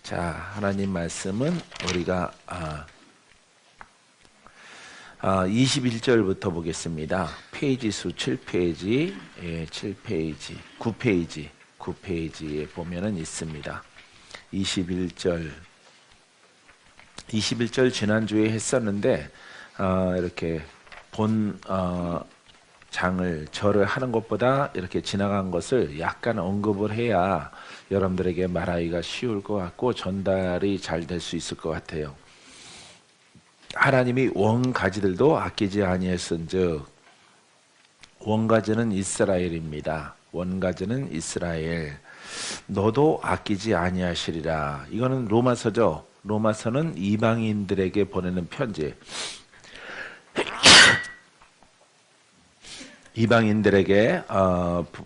자, 하나님 말씀은 우리가 21절부터 보겠습니다. 페이지 수 7페이지, 7페이지, 9페이지에 보면은 있습니다. 21절 지난주에 했었는데 이렇게 본 절을 하는 것보다 이렇게 지나간 것을 약간 언급을 해야 여러분들에게 말하기가 쉬울 것 같고 전달이 잘 될 수 있을 것 같아요. 하나님이 원가지들도 아끼지 아니했은즉, 원가지는 이스라엘입니다. 원가지는 이스라엘, 너도 아끼지 아니하시리라. 이거는 로마서죠. 로마서는 이방인들에게 보내는 편지. 이방인들에게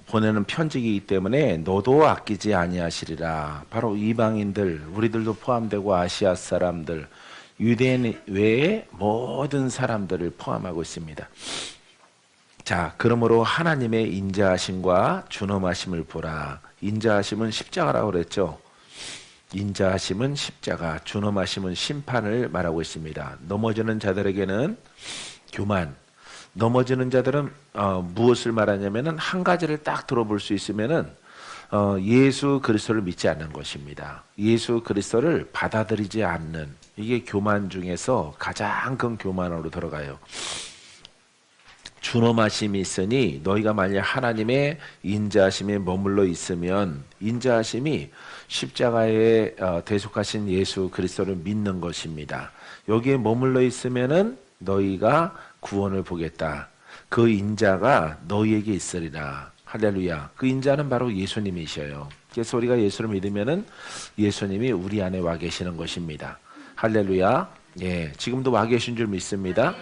보내는 편지이기 때문에 너도 아끼지 아니하시리라. 바로 이방인들, 우리들도 포함되고 아시아 사람들, 유대인 외에 모든 사람들을 포함하고 있습니다. 자, 그러므로 하나님의 인자하심과 준엄하심을 보라. 인자하심은 십자가라고 그랬죠. 인자하심은 십자가, 준엄하심은 심판을 말하고 있습니다. 넘어지는 자들에게는 교만, 넘어지는 자들은 무엇을 말하냐면은 한 가지를 딱 들어볼 수 있으면은 예수 그리스도를 믿지 않는 것입니다. 예수 그리스도를 받아들이지 않는, 이게 교만 중에서 가장 큰 교만으로 들어가요. 준엄하심이 있으니 너희가 만약 하나님의 인자하심에 머물러 있으면, 인자하심이 십자가에 대속하신 예수 그리스도를 믿는 것입니다. 여기에 머물러 있으면은 너희가 구원을 보겠다. 그 인자가 너희에게 있으리라. 할렐루야. 그 인자는 바로 예수님이셔요. 그래서 우리가 예수를 믿으면은 예수님이 우리 안에 와 계시는 것입니다. 할렐루야. 예, 지금도 와 계신 줄 믿습니다.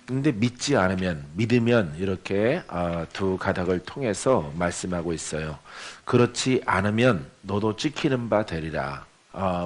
근데 믿지 않으면, 믿으면 이렇게 두 가닥을 통해서 말씀하고 있어요. 그렇지 않으면 너도 찍히는 바 되리라.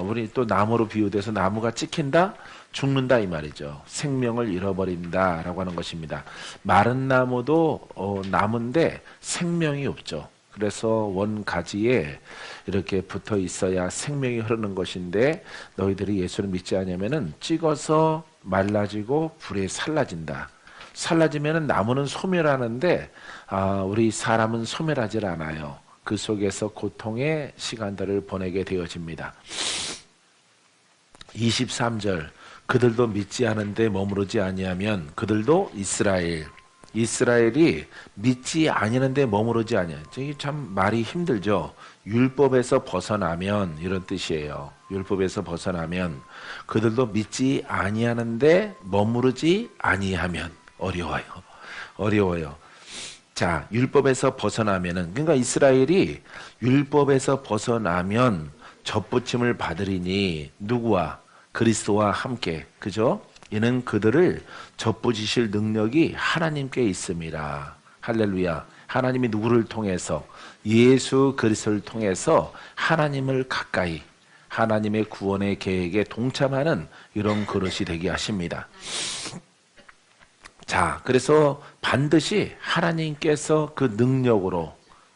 우리 또 나무로 비유돼서 나무가 찍힌다? 죽는다 이 말이죠. 생명을 잃어버린다 라고 하는 것입니다. 마른 나무도 나무인데 생명이 없죠. 그래서 원가지에 이렇게 붙어 있어야 생명이 흐르는 것인데, 너희들이 예수를 믿지 않으면은 찍어서 말라지고 불에 살라진다. 살라지면은 나무는 소멸하는데 우리 사람은 소멸하지 않아요. 그 속에서 고통의 시간들을 보내게 되어집니다. 23절, 그들도 믿지 않은데 머무르지 아니하면 그들도 이스라엘이 믿지 아니하는데 머무르지 아니하. 이게 참 말이 힘들죠. 율법에서 벗어나면 이런 뜻이에요. 율법에서 벗어나면, 그들도 믿지 아니하는데 머무르지 아니하면. 어려워요. 자, 율법에서 벗어나면은, 그러니까 이스라엘이 율법에서 벗어나면 접붙임을 받으리니, 누구와? 그리스도와 함께. 그죠? 이는 그들을 접붙이실 능력이 하나님께 있음이라. 할렐루야. 하나님이 누구를 통해서? 예수 그리스도를 통해서 하나님을 가까이, 하나님의 구원의 계획에 동참하는 이런 그릇이 되게 하십니다. 자, 그래서 반드시 하나님께서 그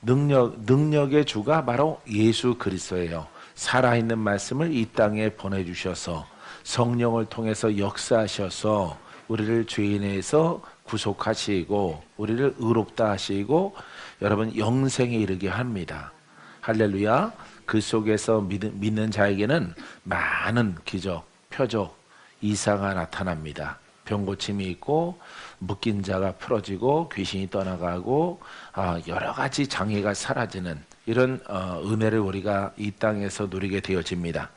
능력의 주가 바로 예수 그리스도예요. 살아있는 말씀을 이 땅에 보내주셔서 성령을 통해서 역사하셔서 우리를 죄인에서 구속하시고 우리를 의롭다 하시고 여러분 영생에 이르게 합니다. 할렐루야. 그 속에서 믿는 자에게는 많은 기적, 표적, 이사가 나타납니다. 병고침이 있고 묶인 자가 풀어지고 귀신이 떠나가고 여러 가지 장애가 사라지는 이런 은혜를 우리가 이 땅에서 누리게 되어집니다.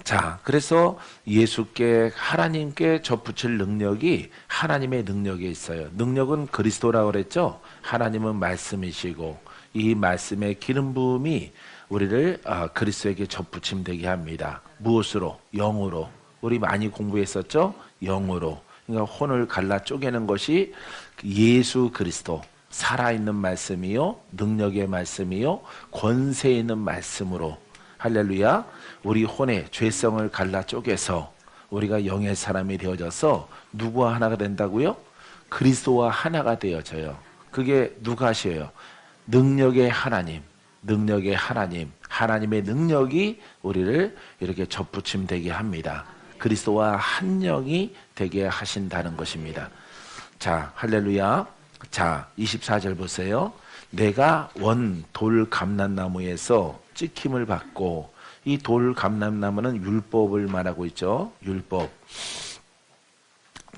자, 그래서 예수께, 하나님께 접붙일 능력이 하나님의 능력에 있어요. 능력은 그리스도라고 그랬죠. 하나님은 말씀이시고 이 말씀의 기름 부음이 우리를 그리스도에게 접붙임되게 합니다. 무엇으로? 영으로. 우리 많이 공부했었죠. 영으로. 그러니까 혼을 갈라 쪼개는 것이 예수 그리스도, 살아있는 말씀이요, 능력의 말씀이요, 권세 있는 말씀으로. 할렐루야. 우리 혼의 죄성을 갈라 쪼개서 우리가 영의 사람이 되어져서 누구와 하나가 된다고요? 그리스도와 하나가 되어져요. 그게 누가 하셔요? 능력의 하나님, 능력의 하나님, 하나님의 능력이 우리를 이렇게 접붙임 되게 합니다. 그리스도와 한 영이 되게 하신다는 것입니다. 자, 할렐루야. 자, 24절 보세요. 내가 원 돌 감람나무에서 찍힘을 받고, 이 돌 감람나무는 율법을 말하고 있죠. 율법.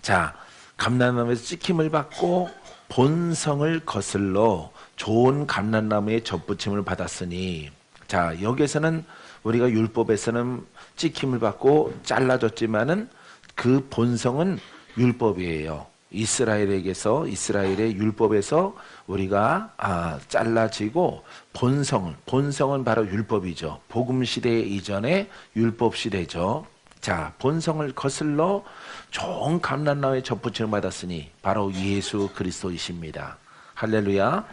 자, 감람나무에서 찍힘을 받고 본성을 거슬러 좋은 감람나무의 접붙임을 받았으니, 자, 여기에서는 우리가 율법에서는 찍힘을 받고 잘라졌지만은 그 본성은 율법이에요. 이스라엘에게서, 이스라엘의 율법에서 우리가 잘라지고 본성은 바로 율법이죠. 복음 시대 이전에 율법 시대죠. 자, 본성을 거슬러 좋은 감람나무의 접붙임을 받았으니 바로 예수 그리스도이십니다. 할렐루야.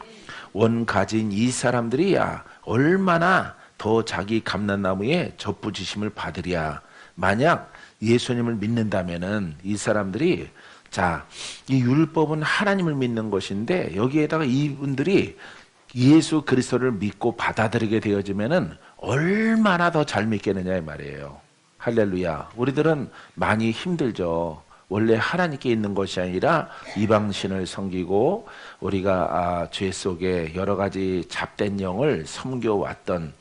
원 가진 이 사람들이야 얼마나 더 자기 감람나무에 접붙이심을 받으랴. 만약 예수님을 믿는다면은 이 사람들이, 자, 이 율법은 하나님을 믿는 것인데 여기에다가 이분들이 예수 그리스도를 믿고 받아들이게 되어지면은 얼마나 더 잘 믿겠느냐 이 말이에요. 할렐루야. 우리들은 많이 힘들죠. 원래 하나님께 있는 것이 아니라 이방신을 섬기고 우리가 죄 속에 여러 가지 잡된 영을 섬겨왔던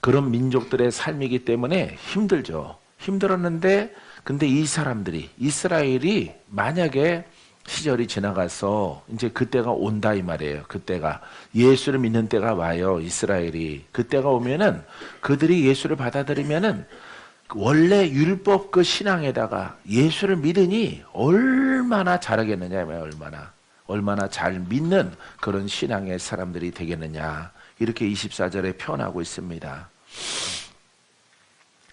그런 민족들의 삶이기 때문에 힘들죠. 힘들었는데 근데 이 사람들이, 이스라엘이 만약에 시절이 지나가서 이제 그때가 온다 이 말이에요. 그때가 예수를 믿는 때가 와요. 이스라엘이 그때가 오면은 그들이 예수를 받아들이면은 원래 율법 그 신앙에다가 예수를 믿으니 얼마나 잘하겠느냐, 얼마나 잘 믿는 그런 신앙의 사람들이 되겠느냐, 이렇게 24절에 표현하고 있습니다.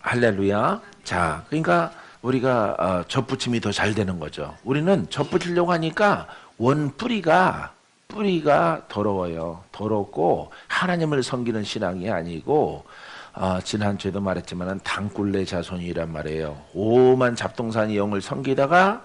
할렐루야. 자, 그러니까 우리가 접붙임이 더 잘 되는 거죠. 우리는 접붙이려고 하니까 원 뿌리가 더러워요. 더럽고 하나님을 섬기는 신앙이 아니고, 지난주에도 말했지만 당굴레 자손이란 말이에요. 오만 잡동사니 영을 섬기다가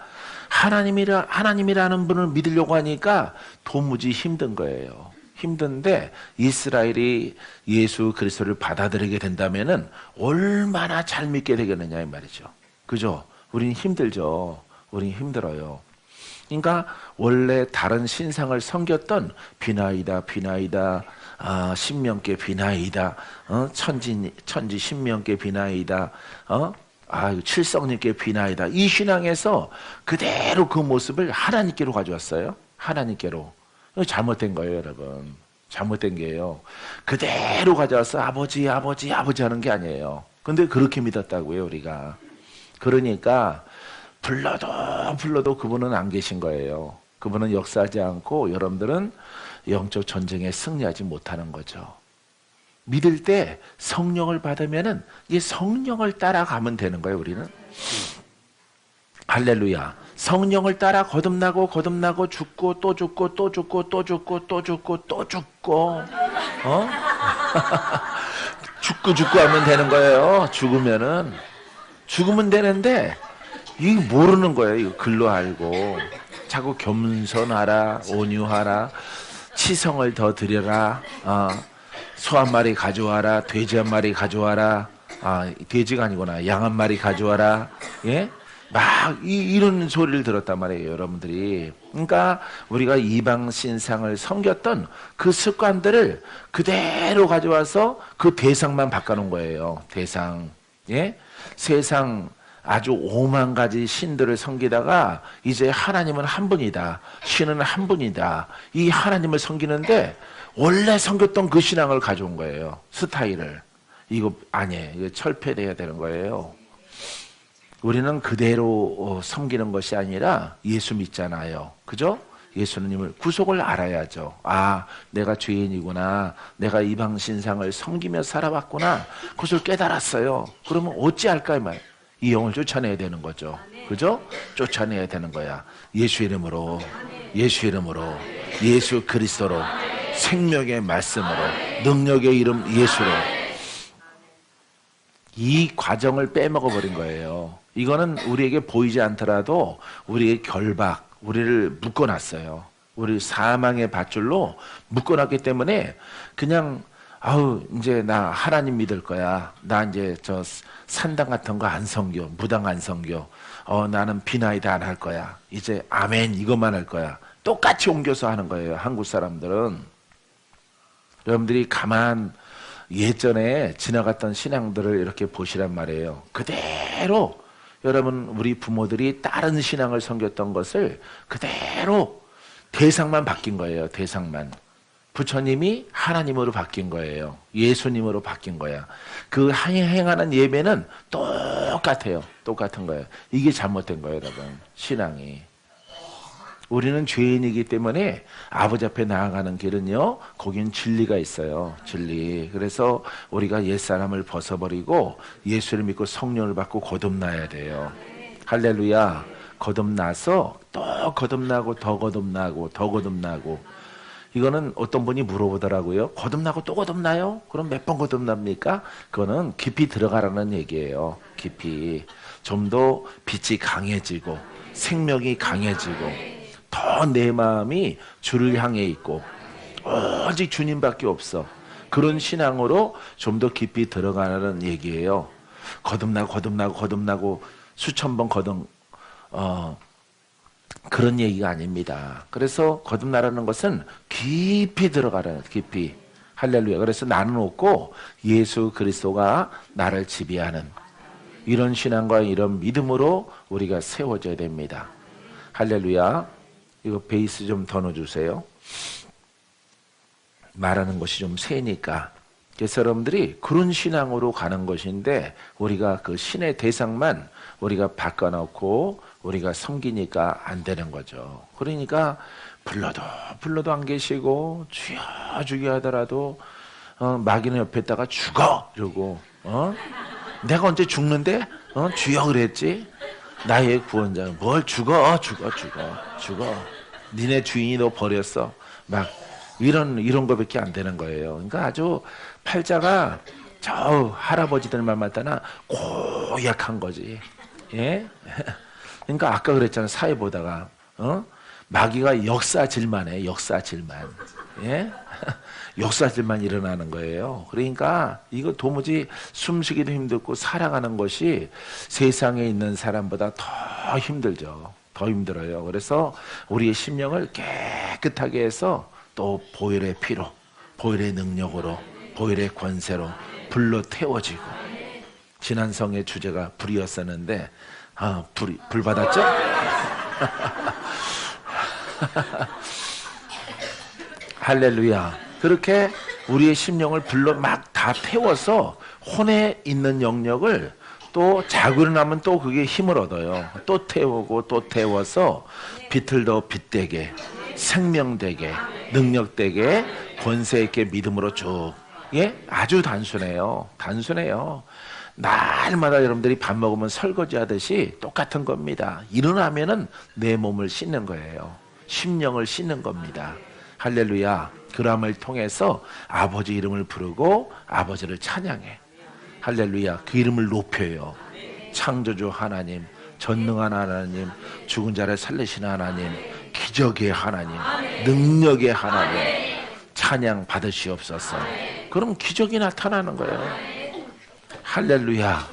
하나님이라는 분을 믿으려고 하니까 도무지 힘든 거예요. 힘든데 이스라엘이 예수 그리스도를 받아들이게 된다면은 얼마나 잘 믿게 되겠느냐 이 말이죠. 그죠? 우린 힘들죠. 우린 힘들어요. 그러니까 원래 다른 신상을 섬겼던 비나이다, 신명계 비나이다, 천지 신명계 비나이다, 칠성님께 비나이다. 이 신앙에서 그대로 그 모습을 하나님께로 가져왔어요. 하나님께로. 잘못된 거예요, 여러분. 잘못된 게요. 그대로 가져와서 아버지 하는 게 아니에요. 근데 그렇게 믿었다고요, 우리가. 그러니까 불러도 그분은 안 계신 거예요. 그분은 역사하지 않고 여러분들은 영적 전쟁에 승리하지 못하는 거죠. 믿을 때 성령을 받으면은 이 성령을 따라가면 되는 거예요, 우리는. 할렐루야. 성령을 따라 거듭나고 죽고 또 죽고 또 죽고 또 죽고 또 죽고 또 죽고 죽고 하면 되는 거예요. 죽으면 되는데 이거 모르는 거예요. 이거 글로 알고 자꾸 겸손하라, 온유하라, 치성을 더 드려라, 소 한 마리 가져와라, 돼지 한 마리 가져와라, 돼지가 아니구나, 양 한 마리 가져와라, 예? 막 이런 소리를 들었단 말이에요, 여러분들이. 그러니까 우리가 이방 신상을 섬겼던 그 습관들을 그대로 가져와서 그 대상만 바꿔놓은 거예요. 대상. 예? 세상 아주 오만 가지 신들을 섬기다가 이제 하나님은 한 분이다, 신은 한 분이다, 이 하나님을 섬기는데 원래 섬겼던 그 신앙을 가져온 거예요. 스타일을. 이거 아니에요. 이거 철폐돼야 되는 거예요. 우리는 그대로 섬기는 것이 아니라 예수 믿잖아요. 그죠? 예수님을, 구속을 알아야죠. 내가 죄인이구나, 내가 이방 신상을 섬기며 살아왔구나, 그것을 깨달았어요. 그러면 어찌할까 이 말. 이 영을 쫓아내야 되는 거죠. 그죠? 쫓아내야 되는 거야. 예수 이름으로, 예수 그리스도로, 생명의 말씀으로, 능력의 이름 예수로. 이 과정을 빼먹어 버린 거예요. 이거는 우리에게 보이지 않더라도 우리의 결박, 우리를 묶어놨어요. 우리 사망의 밧줄로 묶어놨기 때문에 그냥 아우, 이제 나 하나님 믿을 거야. 나 이제 저 산당 같은 거 안 섬겨. 무당 안 섬겨. 나는 비나이다 안 할 거야. 이제 아멘 이것만 할 거야. 똑같이 옮겨서 하는 거예요. 한국 사람들은. 여러분들이 가만 예전에 지나갔던 신앙들을 이렇게 보시란 말이에요. 그대로 여러분 우리 부모들이 다른 신앙을 섬겼던 것을 그대로 대상만 바뀐 거예요. 대상만. 부처님이 하나님으로 바뀐 거예요. 예수님으로 바뀐 거야. 그 행하는 예배는 똑같아요. 똑같은 거예요. 이게 잘못된 거예요, 여러분. 신앙이. 우리는 죄인이기 때문에 아버지 앞에 나아가는 길은요, 거긴 진리가 있어요. 진리. 그래서 우리가 옛사람을 벗어버리고 예수를 믿고 성령을 받고 거듭나야 돼요. 할렐루야. 거듭나서 또 거듭나고 더 거듭나고 더 거듭나고. 이거는 어떤 분이 물어보더라고요. 거듭나고 또 거듭나요? 그럼 몇 번 거듭납니까? 그거는 깊이 들어가라는 얘기예요. 깊이. 좀 더 빛이 강해지고 생명이 강해지고 더 내 마음이 주를 향해 있고 오직 주님밖에 없어. 그런 신앙으로 좀 더 깊이 들어가라는 얘기예요. 거듭나고 수천 번 그런 얘기가 아닙니다. 그래서 거듭나라는 것은 깊이 들어가라. 깊이. 할렐루야. 그래서 나는 없고 예수 그리스도가 나를 지배하는 이런 신앙과 이런 믿음으로 우리가 세워져야 됩니다. 할렐루야. 이거 베이스 좀 더 넣어주세요. 말하는 것이 좀 세니까. 그래서 여러분들이 그런 신앙으로 가는 것인데 우리가 그 신의 대상만 우리가 바꿔놓고 우리가 섬기니까 안 되는 거죠. 그러니까 불러도 안 계시고 주여 하더라도 마귀는 옆에다가 죽어 이러고 내가 언제 죽는데 주여 그랬지. 나의 구원자 뭘 죽어 니네 주인이 너 버렸어 막 이런 거밖에 안 되는 거예요. 그러니까 아주 팔자가 저 할아버지들만 만나나 고약한 거지. 예? 그러니까 아까 그랬잖아. 사회 보다가 마귀가 역사질만 해. 역사질만. 예? 역사질만 일어나는 거예요. 그러니까 이거 도무지 숨쉬기도 힘들고 살아가는 것이 세상에 있는 사람보다 더 힘들죠. 더 힘들어요. 그래서 우리의 심령을 깨끗하게 해서 또 보혈의 피로, 보혈의 능력으로, 보혈의 권세로 불로 태워지고. 지난 성의 주제가 불이었었는데 불 받았죠? 할렐루야. 그렇게 우리의 심령을 불로 막 다 태워서 혼에 있는 영역을 또 자고 일어나면 또 그게 힘을 얻어요. 또 태우고 또 태워서 빛을 더 빛되게, 생명되게, 능력되게, 권세 있게 믿음으로 쭉. 예? 아주 단순해요. 단순해요. 날마다 여러분들이 밥 먹으면 설거지 하듯이 똑같은 겁니다. 일어나면은 내 몸을 씻는 거예요. 심령을 씻는 겁니다. 할렐루야. 그람을 통해서 아버지 이름을 부르고 아버지를 찬양해. 할렐루야. 그 이름을 높여요. 창조주 하나님, 전능한 하나님, 죽은 자를 살리시는 하나님, 기적의 하나님, 능력의 하나님, 찬양 받으시옵소서. 그럼 기적이 나타나는 거예요. 할렐루야.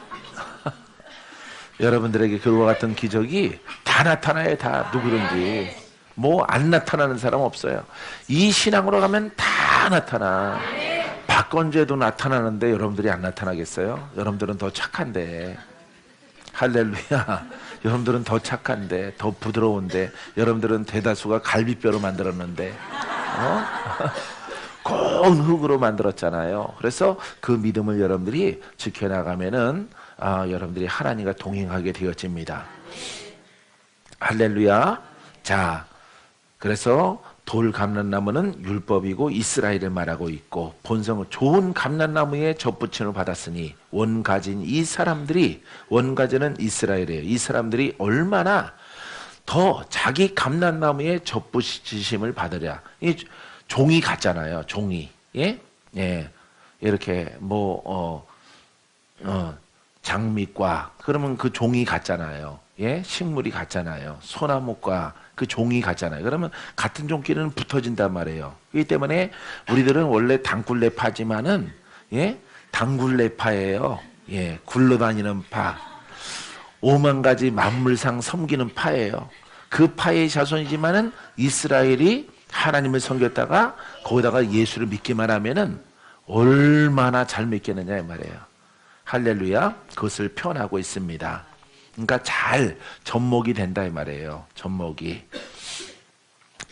여러분들에게 그와 같은 기적이 다 나타나요. 다 누구든지. 뭐 안 나타나는 사람 없어요. 이 신앙으로 가면 다 나타나. 박건재도 나타나는데 여러분들이 안 나타나겠어요? 여러분들은 더 착한데. 할렐루야. 여러분들은 더 착한데, 더 부드러운데, 여러분들은 대다수가 갈비뼈로 만들었는데 고운 흙으로 만들었잖아요. 그래서 그 믿음을 여러분들이 지켜나가면은 여러분들이 하나님과 동행하게 되어집니다. 할렐루야. 자, 그래서 돌 감람나무는 율법이고 이스라엘을 말하고 있고 본성은 좋은 감람나무에 젖붙임을 받았으니 원가진 이 사람들이, 원가진은 이스라엘이에요. 이 사람들이 얼마나 더 자기 감람나무에 젖붙이심을 받으랴. 이 종이 같잖아요. 종이. 예? 예. 이렇게 장미과, 그러면 그 종이 같잖아요. 예, 식물이 같잖아요. 소나무과 그 종이 같잖아요. 그러면 같은 종끼리는 붙어진단 말이에요. 그렇기 때문에 우리들은 원래 당굴레파지만은, 예, 당굴레파예요. 예, 굴러다니는 파. 5만 가지 만물상 섬기는 파예요. 그 파의 자손이지만은 이스라엘이 하나님을 섬겼다가 거기다가 예수를 믿기만 하면은 얼마나 잘 믿겠느냐 이 말이에요. 할렐루야. 그것을 표현하고 있습니다. 그러니까 잘 접목이 된다 이 말이에요. 접목이.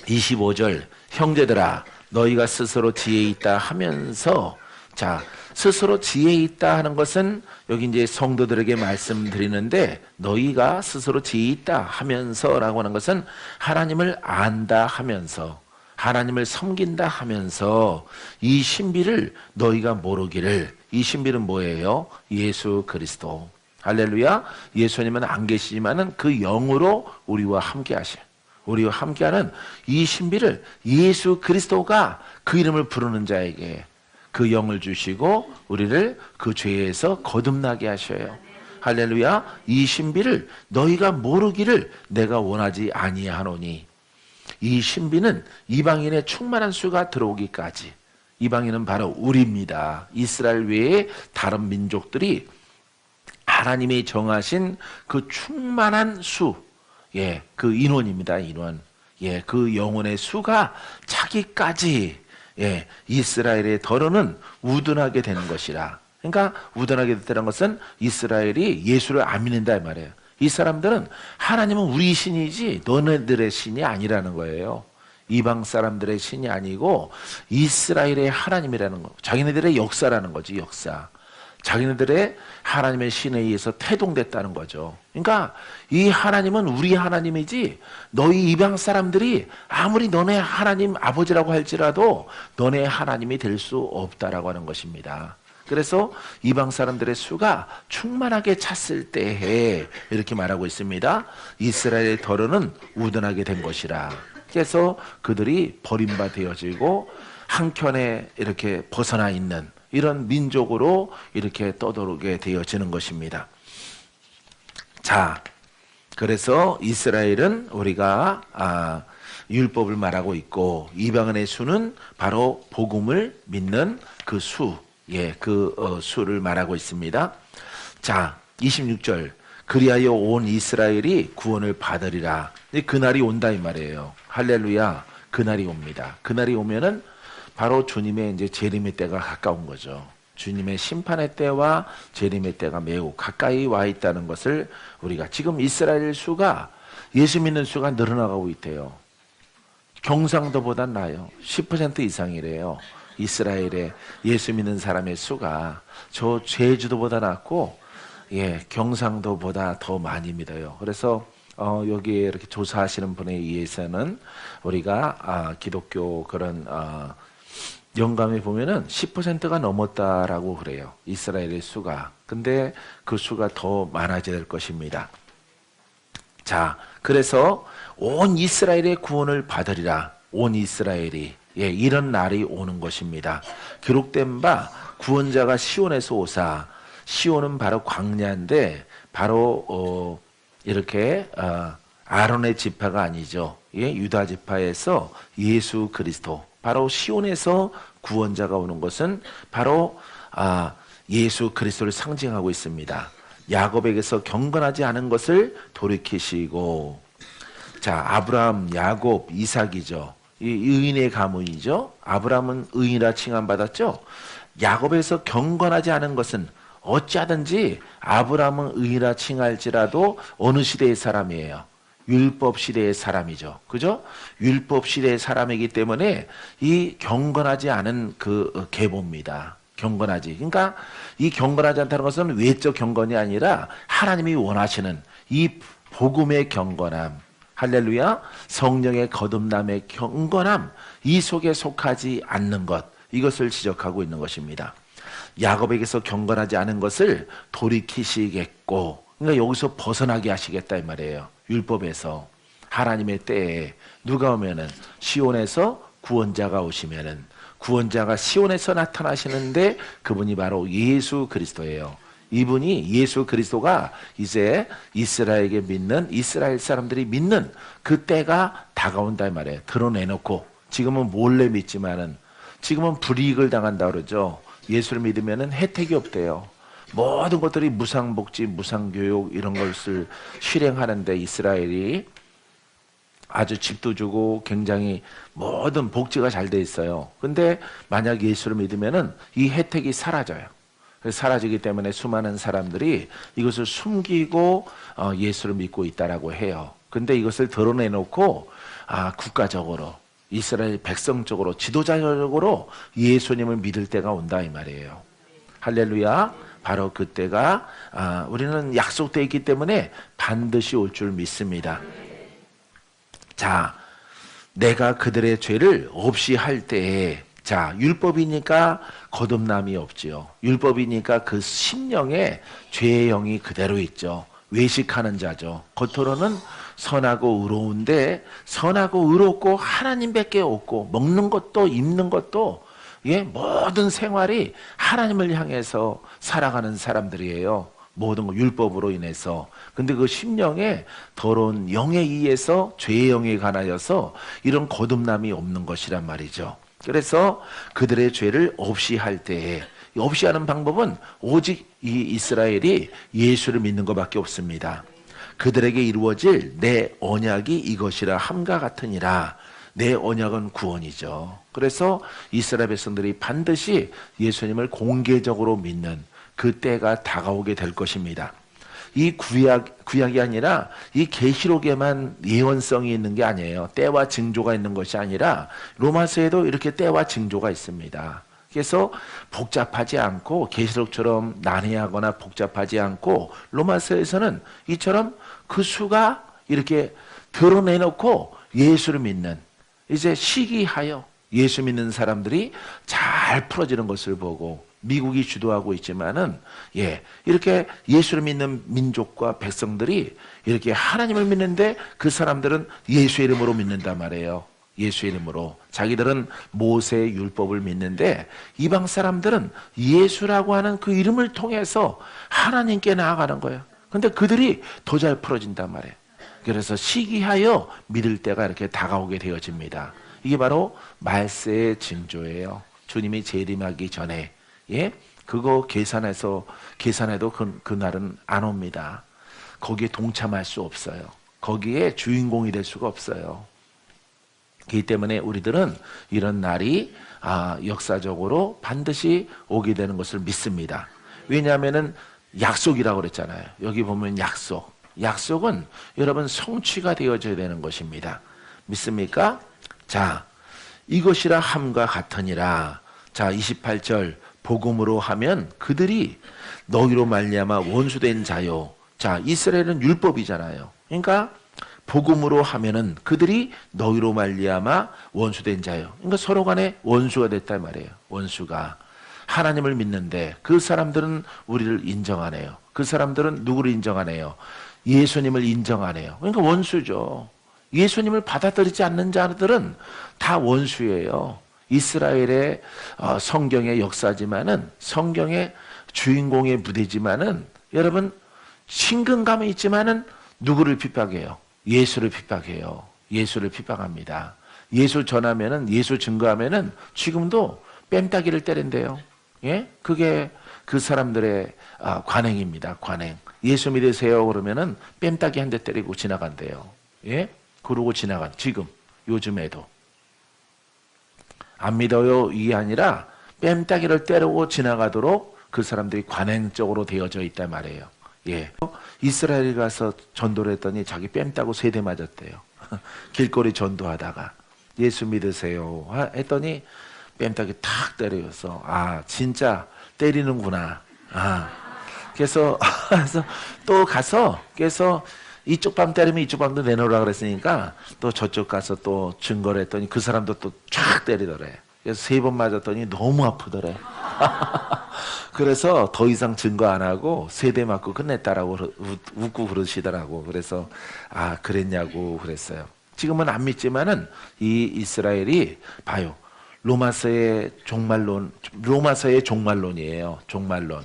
25절 형제들아 너희가 스스로 지혜 있다 하면서, 자, 스스로 지혜 있다 하는 것은 여기 이제 성도들에게 말씀드리는데, 너희가 스스로 지혜 있다 하면서라고 하는 것은 하나님을 안다 하면서, 하나님을 섬긴다 하면서 이 신비를 너희가 모르기를. 이 신비는 뭐예요? 예수 그리스도. 할렐루야. 예수님은 안 계시지만은 그 영으로 우리와 함께 하셔요. 우리와 함께하는 이 신비를 예수 그리스도가 그 이름을 부르는 자에게 그 영을 주시고 우리를 그 죄에서 거듭나게 하셔요. 할렐루야. 이 신비를 너희가 모르기를 내가 원하지 아니하노니. 이 신비는 이방인의 충만한 수가 들어오기까지. 이방인은 바로 우리입니다. 이스라엘 외에 다른 민족들이 하나님이 정하신 그 충만한 수, 예, 그 인원입니다. 인원. 예, 그 영혼의 수가 차기까지, 예, 이스라엘의 덜어는 우둔하게 되는 것이라. 그러니까 우둔하게 됐다는 것은 이스라엘이 예수를 안 믿는다 이 말이에요. 이 사람들은 하나님은 우리 신이지 너네들의 신이 아니라는 거예요. 이방 사람들의 신이 아니고 이스라엘의 하나님이라는 거. 자기네들의 역사라는 거지, 역사. 자기네들의 하나님의 신에 의해서 태동됐다는 거죠. 그러니까 이 하나님은 우리 하나님이지 너희 이방 사람들이 아무리 너네 하나님 아버지라고 할지라도 너네 하나님이 될 수 없다라고 하는 것입니다. 그래서 이방 사람들의 수가 충만하게 찼을 때에 이렇게 말하고 있습니다. 이스라엘의 덜어는 우둔하게 된 것이라. 그래서 그들이 버림받아지고 한켠에 이렇게 벗어나 있는 이런 민족으로 이렇게 떠도르게 되어지는 것입니다. 자, 그래서 이스라엘은 우리가 율법을 말하고 있고 이방인의 수는 바로 복음을 믿는 그 수, 예, 수를 말하고 있습니다. 자, 26절. 그리하여 온 이스라엘이 구원을 받으리라. 그날이 온다 이 말이에요. 할렐루야. 그날이 옵니다. 그날이 오면은 바로 주님의 이제 재림의 때가 가까운 거죠. 주님의 심판의 때와 재림의 때가 매우 가까이 와 있다는 것을 우리가 지금 이스라엘 수가 예수 믿는 수가 늘어나가고 있대요. 경상도보다 나아요. 10% 이상이래요. 이스라엘의 예수 믿는 사람의 수가 저 제주도보다 낫고, 예, 경상도보다 더 많이 믿어요. 그래서 여기에 이렇게 조사하시는 분에 의해서는 우리가 기독교 그런 영감에 보면은 10%가 넘었다라고 그래요. 이스라엘의 수가. 근데 그 수가 더 많아져야 될 것입니다. 자, 그래서 온 이스라엘의 구원을 받으리라. 온 이스라엘이. 예, 이런 날이 오는 것입니다. 기록된 바 구원자가 시온에서 오사. 시온은 바로 광야인데 바로 이렇게 아론의 지파가 아니죠. 예, 유다 지파에서 예수 그리스도. 바로 시온에서 구원자가 오는 것은 바로 예수 그리스도를 상징하고 있습니다. 야곱에게서 경건하지 않은 것을 돌이키시고, 자, 아브라함, 야곱, 이삭이죠. 이 의인의 가문이죠. 아브라함은 의인이라 칭함받았죠. 야곱에서 경건하지 않은 것은 어찌하든지 아브라함은 의인이라 칭할지라도 어느 시대의 사람이에요. 율법 시대의 사람이죠. 그죠? 율법 시대의 사람이기 때문에 이 경건하지 않은 그 계보입니다. 경건하지. 그러니까 이 경건하지 않다는 것은 외적 경건이 아니라 하나님이 원하시는 이 복음의 경건함. 할렐루야. 성령의 거듭남의 경건함. 이 속에 속하지 않는 것. 이것을 지적하고 있는 것입니다. 야곱에게서 경건하지 않은 것을 돌이키시겠고, 그러니까 여기서 벗어나게 하시겠다 이 말이에요. 율법에서 하나님의 때에 누가 오면은 시온에서 구원자가 오시면은 구원자가 시온에서 나타나시는데 그분이 바로 예수 그리스도예요. 이분이 예수 그리스도가 이제 이스라엘에게 믿는 이스라엘 사람들이 믿는 그 때가 다가온다 이 말이에요. 드러내놓고 지금은 몰래 믿지만은 지금은 불이익을 당한다 그러죠. 예수를 믿으면은 혜택이 없대요. 모든 것들이 무상복지, 무상교육 이런 것을 실행하는데 이스라엘이 아주 집도 주고 굉장히 모든 복지가 잘 돼 있어요. 근데 만약 예수를 믿으면은 이 혜택이 사라져요. 사라지기 때문에 수많은 사람들이 이것을 숨기고 예수를 믿고 있다라고 해요. 근데 이것을 드러내놓고 국가적으로 이스라엘 백성적으로 지도자적으로 예수님을 믿을 때가 온다 이 말이에요. 할렐루야. 바로 그때가 우리는 약속되어 있기 때문에 반드시 올 줄 믿습니다. 자, 내가 그들의 죄를 없이 할 때에 자, 율법이니까 거듭남이 없지요. 율법이니까 그 심령에 죄의 영이 그대로 있죠. 외식하는 자죠. 겉으로는 선하고 의로운데 선하고 의롭고 하나님밖에 없고 먹는 것도 입는 것도 모든 생활이 하나님을 향해서 살아가는 사람들이에요. 모든 거 율법으로 인해서. 근데 그 심령에 더러운 영에 의해서 죄의 영에 관하여서 이런 거듭남이 없는 것이란 말이죠. 그래서 그들의 죄를 없이 할 때에 없이 하는 방법은 오직 이 이스라엘이 예수를 믿는 것밖에 없습니다. 그들에게 이루어질 내 언약이 이것이라 함과 같으니라. 내 언약은 구원이죠. 그래서 이스라엘 백성들이 반드시 예수님을 공개적으로 믿는 그 때가 다가오게 될 것입니다. 이 구약이 아니라 이 계시록에만 예언성이 있는 게 아니에요. 때와 징조가 있는 것이 아니라 로마서에도 이렇게 때와 징조가 있습니다. 그래서 복잡하지 않고 계시록처럼 난해하거나 복잡하지 않고 로마서에서는 이처럼 그 수가 이렇게 드러내놓고 예수를 믿는 이제 시기하여 예수 믿는 사람들이 잘 풀어지는 것을 보고 미국이 주도하고 있지만은 이렇게 예수를 믿는 민족과 백성들이 이렇게 하나님을 믿는데 그 사람들은 예수의 이름으로 믿는단 말이에요. 예수의 이름으로. 자기들은 모세의 율법을 믿는데 이방 사람들은 예수라고 하는 그 이름을 통해서 하나님께 나아가는 거예요. 근데 그들이 더 잘 풀어진단 말이에요. 그래서 시기하여 믿을 때가 이렇게 다가오게 되어집니다. 이게 바로 말세의 징조예요. 주님이 재림하기 전에 그거 계산해도 그날은 안 옵니다. 거기에 동참할 수 없어요. 거기에 주인공이 될 수가 없어요. 그렇기 때문에 우리들은 이런 날이 역사적으로 반드시 오게 되는 것을 믿습니다. 왜냐하면은 약속이라고 그랬잖아요. 여기 보면 약속은 여러분 성취가 되어져야 되는 것입니다. 믿습니까? 자, 이것이라 함과 같으니라. 자, 28절 복음으로 하면 그들이 너희로 말미암아 원수된 자요. 자, 이스라엘은 율법이잖아요. 그러니까 복음으로 하면은 그들이 너희로 말미암아 원수된 자요. 그러니까 서로 간에 원수가 됐단 말이에요. 원수가 하나님을 믿는데 그 사람들은 우리를 인정하네요. 그 사람들은 누구를 인정하네요? 예수님을 인정하네요. 그러니까 원수죠. 예수님을 받아들이지 않는 자들은 다 원수예요. 이스라엘의 성경의 역사지만은 성경의 주인공의 무대지만은 여러분 신근감이 있지만은 누구를 핍박해요? 예수를 핍박해요. 예수를 핍박합니다. 예수 전하면은 예수 증거하면은 지금도 뺨따기를 때린대요. 그게 그 사람들의 관행입니다. 관행. 예수 믿으세요 그러면은 뺨따기 한 대 때리고 지나간대요. 그러고 지금 요즘에도 안 믿어요 이게 아니라 뺨따기를 때리고 지나가도록 그 사람들이 관행적으로 되어져 있단 말이에요. 이스라엘에 가서 전도를 했더니 자기 뺨 따고 3대 맞았대요. 길거리 전도하다가 예수 믿으세요 했더니 뺨 따기 탁 때려서 진짜 때리는구나. 그래서 또 가서 그래서 이쪽 밤 때리면 이쪽 밤도 내놓으라 그랬으니까 또 저쪽 가서 또 증거를 했더니 그 사람도 또 쫙 때리더래. 그래서 3번 맞았더니 너무 아프더래. 그래서 더 이상 증거 안 하고 3대 맞고 끝냈다라고 웃고 그러시더라고. 그래서 그랬냐고 그랬어요. 지금은 안 믿지만은 이 이스라엘이 봐요. 로마서의 종말론이에요. 종말론.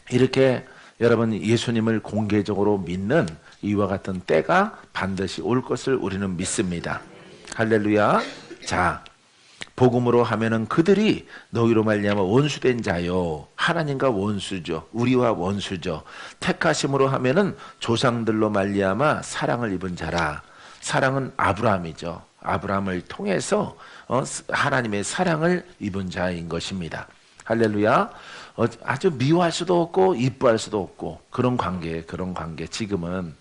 이렇게 여러분 예수님을 공개적으로 믿는 이와 같은 때가 반드시 올 것을 우리는 믿습니다. 할렐루야. 자, 복음으로 하면은 그들이 너희로 말미암아 원수된 자요. 하나님과 원수죠. 우리와 원수죠. 택하심으로 하면은 조상들로 말미암아 사랑을 입은 자라. 사랑은 아브라함이죠. 아브라함을 통해서 하나님의 사랑을 입은 자인 것입니다. 할렐루야. 아주 미워할 수도 없고 이뻐할 수도 없고 그런 관계. 지금은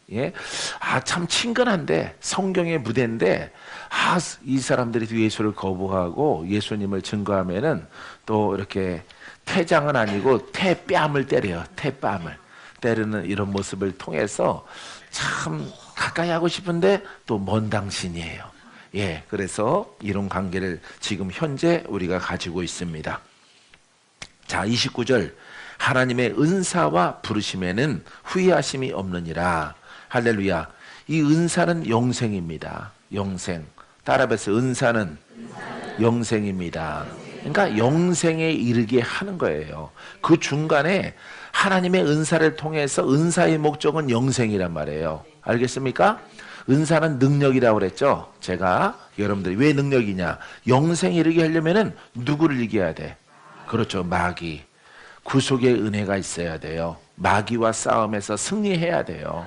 참 친근한데 성경의 무대인데 이 사람들이 예수를 거부하고 예수님을 증거하면은 또 이렇게 태장은 아니고 태뺨을 때려요. 태뺨을 때리는 이런 모습을 통해서 참 가까이 하고 싶은데 또 먼 당신이에요. 그래서 이런 관계를 지금 현재 우리가 가지고 있습니다. 자, 29절. 하나님의 은사와 부르심에는 후회하심이 없느니라. 할렐루야. 이 은사는 영생입니다. 영생. 따라해서 은사는 영생입니다. 그러니까 영생에 이르게 하는 거예요. 그 중간에 하나님의 은사를 통해서 은사의 목적은 영생이란 말이에요. 알겠습니까? 은사는 능력이라고 그랬죠. 제가 여러분들이 왜 능력이냐? 영생에 이르게 하려면은 누구를 이겨야 돼? 그렇죠. 마귀. 구속의 은혜가 있어야 돼요. 마귀와 싸움에서 승리해야 돼요.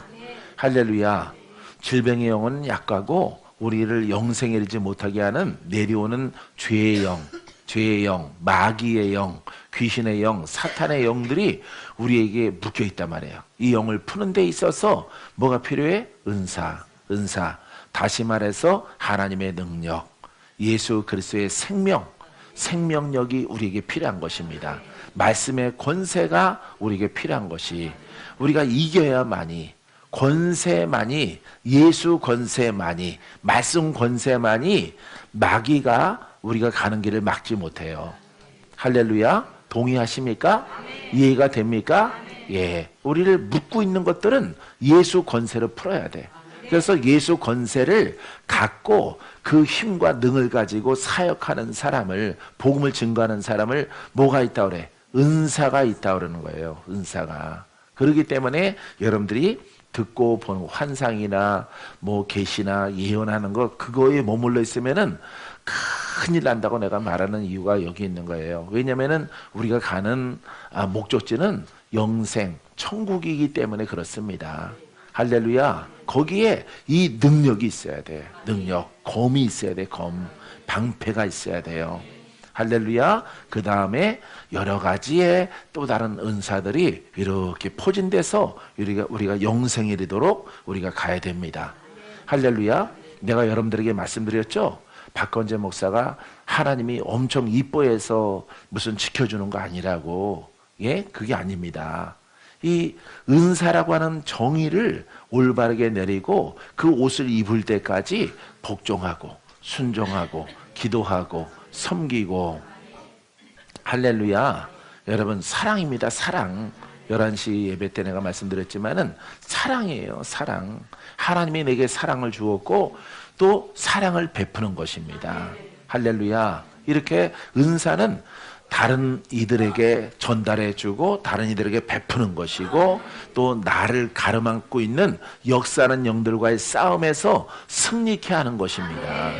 할렐루야. 질병의 영은 약하고 우리를 영생에 이르지 못하게 하는 내려오는 죄의 영, 마귀의 영, 귀신의 영, 사탄의 영들이 우리에게 묶여 있단 말이에요. 이 영을 푸는 데 있어서 뭐가 필요해? 은사. 다시 말해서 하나님의 능력, 예수 그리스도의 생명력이 우리에게 필요한 것입니다. 말씀의 권세가 우리에게 필요한 것이 우리가 이겨야만이 권세만이 예수 권세만이 말씀 권세만이 마귀가 우리가 가는 길을 막지 못해요. 할렐루야. 동의하십니까? 이해가 됩니까? 우리를 묶고 있는 것들은 예수 권세로 풀어야 돼. 그래서 예수 권세를 갖고 그 힘과 능을 가지고 사역하는 사람을, 복음을 증거하는 사람을 뭐가 있다고 그래? 은사가 있다고 그러는 거예요. 은사가. 그렇기 때문에 여러분들이 듣고 보는 환상이나 뭐 계시나 예언하는 거 그거에 머물러 있으면은 큰일 난다고 내가 말하는 이유가 여기 있는 거예요. 왜냐면은 우리가 가는 목적지는 영생, 천국이기 때문에 그렇습니다. 할렐루야. 거기에 이 능력이 있어야 돼. 능력, 검이 있어야 돼. 검, 방패가 있어야 돼요. 할렐루야. 그 다음에 여러 가지의 또 다른 은사들이 이렇게 포진돼서 우리가 영생에 이르도록 우리가 가야 됩니다. 할렐루야. 내가 여러분들에게 말씀드렸죠. 박건재 목사가 하나님이 엄청 이뻐해서 무슨 지켜주는 거 아니라고. 그게 아닙니다. 이 은사라고 하는 정의를 올바르게 내리고 그 옷을 입을 때까지 복종하고 순종하고 기도하고 섬기고. 할렐루야. 여러분 사랑입니다. 사랑. 11시 예배 때 내가 말씀드렸지만은 사랑이에요. 사랑. 하나님이 내게 사랑을 주었고 또 사랑을 베푸는 것입니다. 할렐루야. 이렇게 은사는 다른 이들에게 전달해주고 다른 이들에게 베푸는 것이고 또 나를 가로막고 있는 역사하는 영들과의 싸움에서 승리케 하는 것입니다.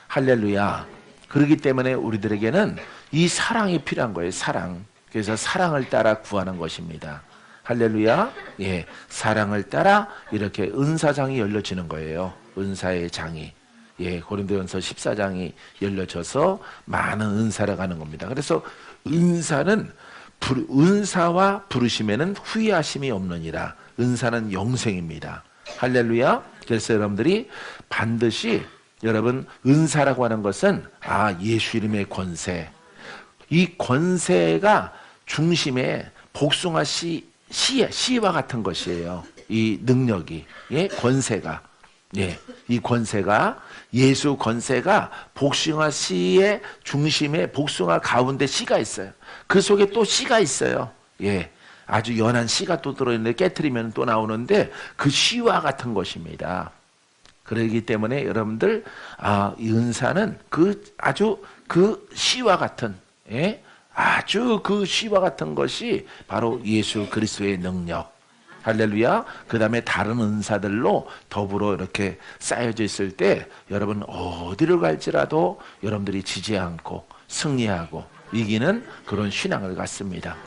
할렐루야. 그렇기 때문에 우리들에게는 이 사랑이 필요한 거예요. 사랑. 그래서 사랑을 따라 구하는 것입니다. 할렐루야. 사랑을 따라 이렇게 은사장이 열려지는 거예요. 은사의 장이. 고린도전서 14장이 열려져서 많은 은사를 가는 겁니다. 그래서 은사와 부르심에는 후회하심이 없느니라. 은사는 영생입니다. 할렐루야. 그래서 여러분들이 반드시 여러분 은사라고 하는 것은 예수 이름의 권세. 이 권세가 중심에 복숭아 씨와 같은 것이에요. 이 능력이. 권세가. 이 권세가 예수 권세가 복숭아 씨의 중심에 복숭아 가운데 씨가 있어요. 그 속에 또 씨가 있어요. 아주 연한 씨가 또 들어있는데 깨트리면 또 나오는데 그 씨와 같은 것입니다. 그러기 때문에 여러분들 이 은사는 아주 그 씨와 같은 아주 그 시와 같은 것이 바로 예수 그리스도의 능력. 할렐루야. 그 다음에 다른 은사들로 더불어 이렇게 쌓여져 있을 때 여러분 어디를 갈지라도 여러분들이 지지 않고 승리하고 이기는 그런 신앙을 갖습니다.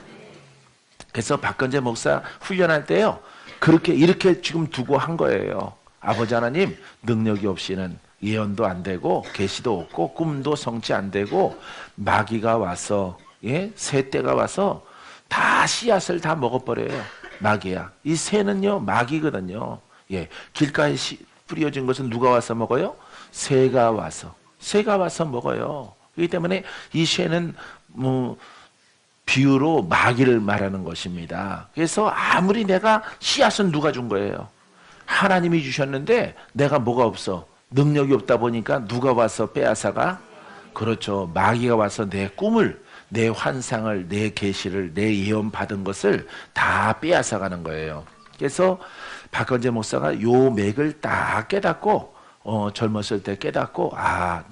그래서 박건재 목사 훈련할 때요, 그렇게 이렇게 지금 두고 한 거예요. 아버지 하나님, 능력이 없이는 예언도 안 되고 계시도 없고 꿈도 성취 안 되고 마귀가 와서 새떼가 와서 다 씨앗을 다 먹어버려요. 마귀야. 이 새는요 마귀거든요. 길가에 뿌려진 것은 누가 와서 먹어요? 새가 와서 먹어요. 그렇기 때문에 이 새는 비유로 마귀를 말하는 것입니다. 그래서 아무리 내가 씨앗은 누가 준 거예요? 하나님이 주셨는데 내가 뭐가 없어? 능력이 없다 보니까 누가 와서 빼앗아가? 그렇죠. 마귀가 와서 내 꿈을, 내 환상을, 내 계시를, 내 예언 받은 것을 다 빼앗아가는 거예요. 그래서 박건재 목사가 요 맥을 딱 깨닫고 젊었을 때 깨닫고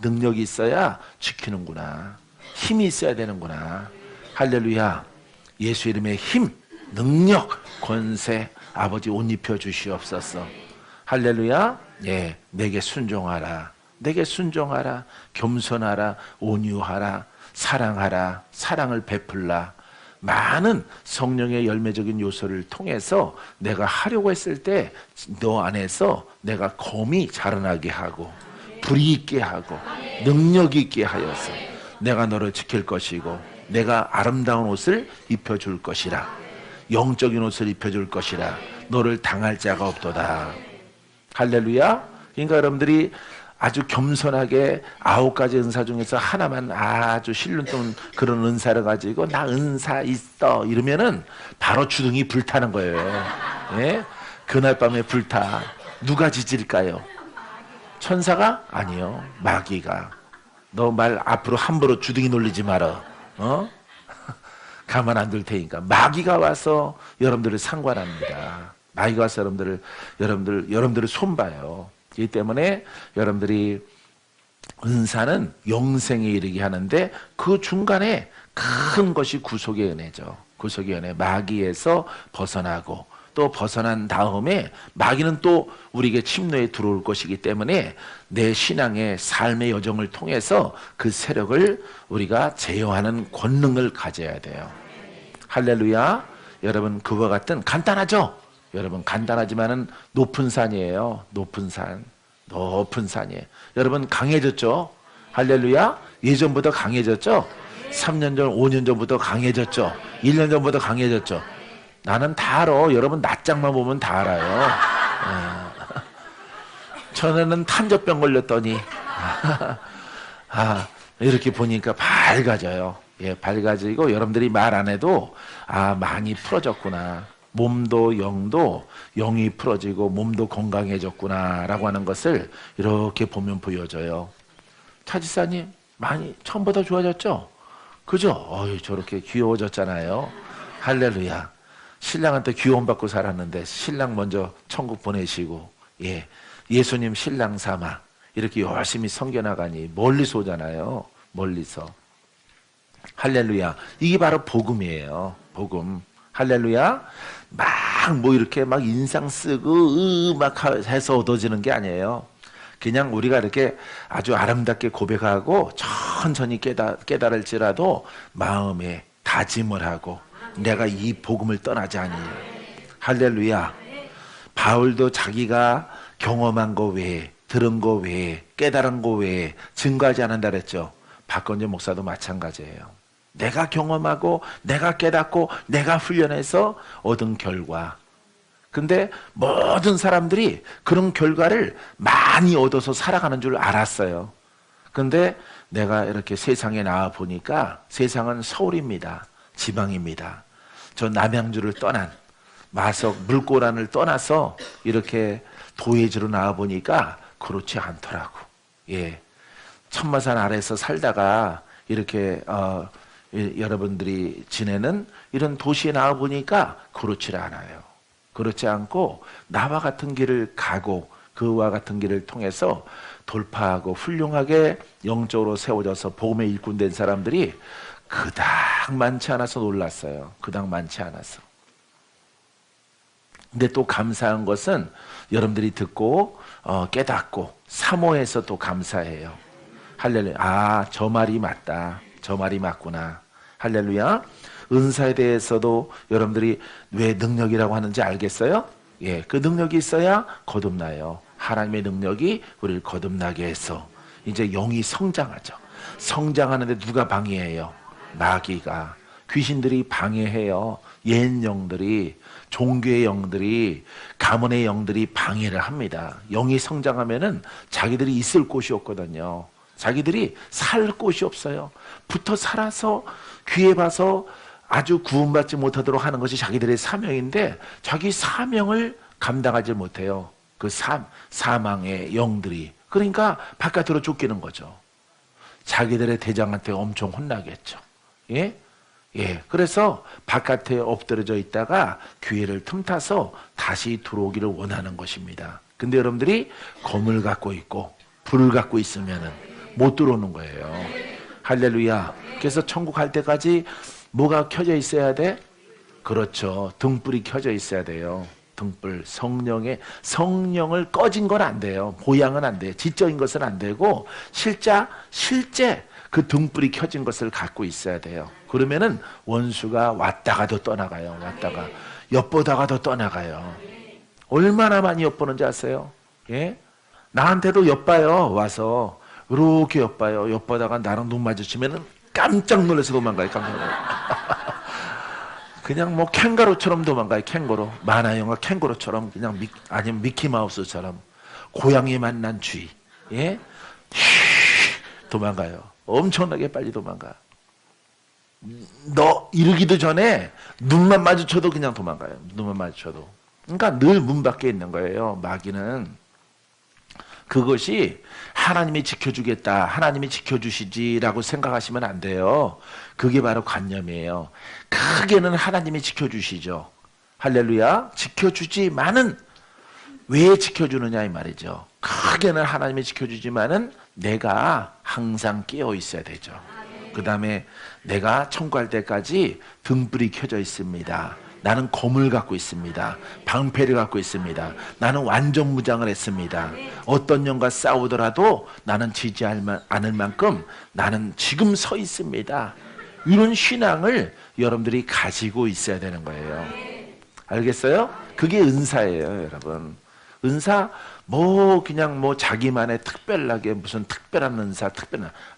능력이 있어야 지키는구나. 힘이 있어야 되는구나. 할렐루야. 예수 이름의 힘, 능력, 권세 아버지 옷 입혀 주시옵소서. 할렐루야. 내게 순종하라. 내게 순종하라. 겸손하라. 온유하라. 사랑하라. 사랑을 베풀라. 많은 성령의 열매적인 요소를 통해서 내가 하려고 했을 때 너 안에서 내가 검이 자라나게 하고 불이 있게 하고 능력이 있게 하여서 내가 너를 지킬 것이고 내가 아름다운 옷을 입혀줄 것이라. 영적인 옷을 입혀줄 것이라. 너를 당할 자가 없도다. 할렐루야. 그러니까 여러분들이 아주 겸손하게 9가지 은사 중에서 하나만 아주 실눈뜨는 그런 은사를 가지고 나 은사 있어 이러면은 바로 주둥이 불타는 거예요. 그날 밤에 불타. 누가 지질까요? 천사가? 아니요. 마귀가. 너 말 앞으로 함부로 주둥이 놀리지 마라. 가만 안 둘 테니까. 마귀가 와서 여러분들을 상관합니다. 마귀가 와서 여러분들을 손봐요. 이 때문에 여러분들이 은사는 영생에 이르게 하는데 그 중간에 큰 것이 구속의 은혜죠. 구속의 은혜. 마귀에서 벗어나고 또 벗어난 다음에 마귀는 또 우리에게 침노에 들어올 것이기 때문에 내 신앙의 삶의 여정을 통해서 그 세력을 우리가 제어하는 권능을 가져야 돼요. 할렐루야. 여러분 그와 같은 간단하죠? 여러분 간단하지만은 높은 산이에요. 높은 산이에요. 여러분 강해졌죠? 할렐루야. 예전보다 강해졌죠? 3년 전, 5년 전부터 강해졌죠? 1년 전보다 강해졌죠? 나는 다 알아. 여러분 낯장만 보면 다 알아요. 전에는 탄저병 걸렸더니 이렇게 보니까 밝아져요. 밝아지고 여러분들이 말 안 해도 많이 풀어졌구나. 몸도 영도 영이 풀어지고 몸도 건강해졌구나 라고 하는 것을 이렇게 보면 보여져요. 차지사님 많이 처음보다 좋아졌죠? 그죠? 저렇게 귀여워졌잖아요. 할렐루야. 신랑한테 귀여움 받고 살았는데 신랑 먼저 천국 보내시고 예수님 신랑 삼아 이렇게 열심히 섬겨나가니 멀리서 오잖아요. 멀리서. 할렐루야. 이게 바로 복음이에요. 복음. 할렐루야. 이렇게 인상 쓰고 막 해서 얻어지는 게 아니에요. 그냥 우리가 이렇게 아주 아름답게 고백하고 천천히 깨달을지라도 마음에 다짐을 하고 내가 이 복음을 떠나지 아니에요. 할렐루야. 바울도 자기가 경험한 거 외에 들은 거 외에 깨달은 거 외에 증거하지 않는다 그랬죠. 박건재 목사도 마찬가지예요. 내가 경험하고 내가 깨닫고 내가 훈련해서 얻은 결과. 근데 모든 사람들이 그런 결과를 많이 얻어서 살아가는 줄 알았어요. 근데 내가 이렇게 세상에 나와 보니까 세상은 서울입니다. 지방입니다. 저 남양주를 떠난 마석 물고란을 떠나서 이렇게 도예지로 나와 보니까 그렇지 않더라고. 천마산 아래에서 살다가 이렇게 여러분들이 지내는 이런 도시에 나와 보니까 그렇지 않아요. 그렇지 않고 나와 같은 길을 가고 그와 같은 길을 통해서 돌파하고 훌륭하게 영적으로 세워져서 복음의 일꾼 된 사람들이 그닥 많지 않아서 놀랐어요. 그닥 많지 않아서. 근데 또 감사한 것은 여러분들이 듣고 깨닫고 사모해서 또 감사해요. 할렐루야. 아, 저 말이 맞다. 저 말이 맞구나. 할렐루야. 은사에 대해서도 여러분들이 왜 능력이라고 하는지 알겠어요? 예, 그 능력이 있어야 거듭나요. 하나님의 능력이 우리를 거듭나게 해서 이제 영이 성장하죠. 성장하는데 누가 방해해요? 마귀가. 귀신들이 방해해요. 옛 영들이, 종교의 영들이, 가문의 영들이 방해를 합니다. 영이 성장하면은 자기들이 있을 곳이 없거든요. 자기들이 살 곳이 없어요. 붙어 살아서 귀해 봐서 아주 구원받지 못하도록 하는 것이 자기들의 사명인데 자기 사명을 감당하지 못해요. 그 사망의 영들이. 그러니까 바깥으로 쫓기는 거죠. 자기들의 대장한테 엄청 혼나겠죠. 예? 예. 그래서 바깥에 엎드려져 있다가 기회를 틈타서 다시 들어오기를 원하는 것입니다. 근데 여러분들이 검을 갖고 있고 불을 갖고 있으면은 못 들어오는 거예요. 할렐루야. 그래서 천국 갈 때까지 뭐가 켜져 있어야 돼? 그렇죠. 등불이 켜져 있어야 돼요. 등불, 성령을 꺼진 건 안 돼요. 보양은 안 돼요. 지적인 것은 안 되고 실제 그 등불이 켜진 것을 갖고 있어야 돼요. 그러면은 원수가 왔다가도 떠나가요. 왔다가 엿보다가도 떠나가요. 얼마나 많이 엿보는지 아세요? 예? 나한테도 엿봐요. 와서 이렇게 엿봐요. 엿보다가 나랑 눈 마주치면은 깜짝 놀라서 도망가요. 깜짝 놀라요. 그냥 뭐 캥거루처럼 도망가요. 캥거루. 만화 영화 캥거루처럼 그냥 아니면 미키마우스처럼 고양이 만난 쥐. 예? 도망가요. 엄청나게 빨리 도망가. 너 이르기도 전에 눈만 마주쳐도 그냥 도망가요. 눈만 마주쳐도. 그러니까 늘 문 밖에 있는 거예요. 마귀는. 그것이 하나님이 지켜주겠다, 하나님이 지켜주시지라고 생각하시면 안 돼요. 그게 바로 관념이에요. 크게는 하나님이 지켜주시죠. 할렐루야. 지켜주지만은 왜 지켜주느냐 이 말이죠. 크게는 하나님이 지켜주지만은 내가 항상 깨어 있어야 되죠. 그 다음에 내가 청구할 때까지 등불이 켜져 있습니다. 나는 검을 갖고 있습니다. 방패를 갖고 있습니다. 나는 완전 무장을 했습니다. 어떤 영과 싸우더라도 나는 지지 않을 만큼 나는 지금 서 있습니다. 이런 신앙을 여러분들이 가지고 있어야 되는 거예요. 알겠어요? 그게 은사예요, 여러분. 은사 그냥 자기만의 특별하게 무슨 특별한 은사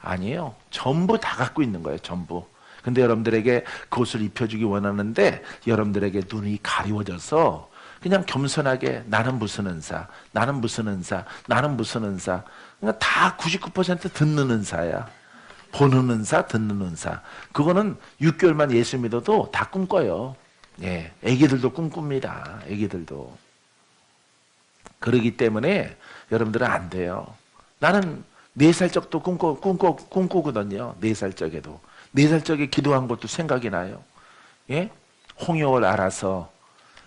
아니에요. 전부 다 갖고 있는 거예요. 전부. 근데 여러분들에게 그것을 입혀주기 원하는데 여러분들에게 눈이 가리워져서 그냥 겸손하게 나는 무슨 은사, 나는 무슨 은사, 나는 무슨 은사. 그러니까 다 99% 듣는 은사야. 보는 은사, 듣는 은사. 그거는 6개월만 예수 믿어도 다 꿈꿔요. 예, 애기들도 꿈꿉니다. 애기들도. 그러기 때문에 여러분들은 안 돼요. 나는 4살 적도 꿈꾸거든요. 4살 적에도. 4살 적에 기도한 것도 생각이 나요. 예? 홍역을 알아서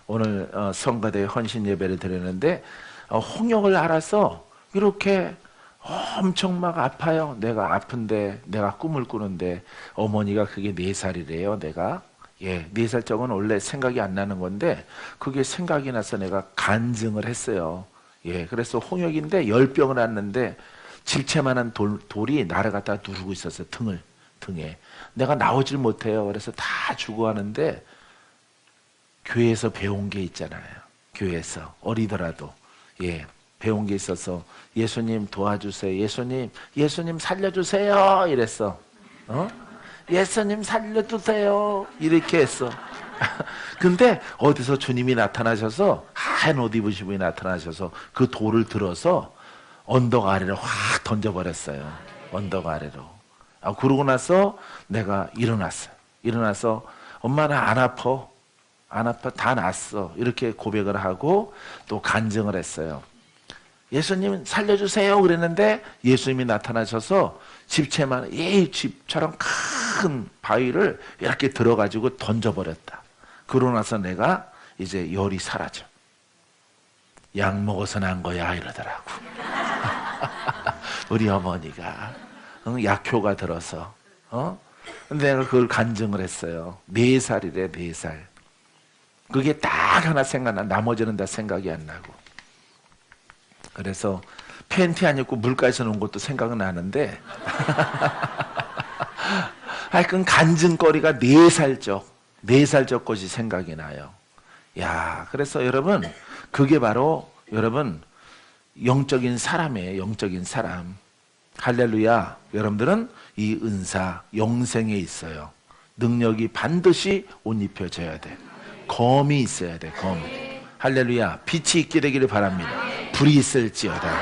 오늘 성가대 헌신 예배를 드렸는데 홍역을 알아서 이렇게 엄청 막 아파요. 내가 아픈데 내가 꿈을 꾸는데 어머니가 그게 4살이래요. 내가 4살 적은 원래 생각이 안 나는 건데 그게 생각이 나서 내가 간증을 했어요. 예, 그래서 홍역인데 열병을 았는데 질체만한 돌이 나를 갖다 누르고 있었어요. 등에. 내가 나오질 못해요. 그래서 다 죽어가는데 교회에서 배운 게 있잖아요. 교회에서 어리더라도 배운 게 있어서 예수님 도와주세요. 예수님 살려주세요. 이랬어. 예수님 살려주세요. 이렇게 했어. 근데 어디서 주님이 나타나셔서 하얀 옷 입으신 분이 나타나셔서 그 돌을 들어서 언덕 아래로 확 던져버렸어요. 언덕 아래로. 그러고 나서 내가 일어났어요. 일어나서 엄마 나 안 아파. 안 아파. 다 났어. 이렇게 고백을 하고 또 간증을 했어요. 예수님 살려주세요. 그랬는데 예수님이 나타나셔서 집채만 집처럼 큰 바위를 이렇게 들어가지고 던져버렸다. 그러고 나서 내가 이제 열이 사라져. 약 먹어서 난 거야 이러더라고. 우리 어머니가 약효가 들어서 근데 내가 그걸 간증을 했어요. 4살이래, 4살. 그게 딱 하나 생각나. 나머지는 다 생각이 안 나고. 그래서 팬티 안 입고 물가에서 논 것도 생각은 나는데 하여튼 간증거리가 4살적 것이 생각이 나요. 야, 그래서 여러분, 그게 바로 여러분 영적인 사람이에요. 영적인 사람. 할렐루야. 여러분들은 이 은사, 영생에 있어요. 능력이 반드시 옷 입혀져야 돼. 검이 있어야 돼. 검. 할렐루야. 빛이 있게 되기를 바랍니다. 불이 있을지어다.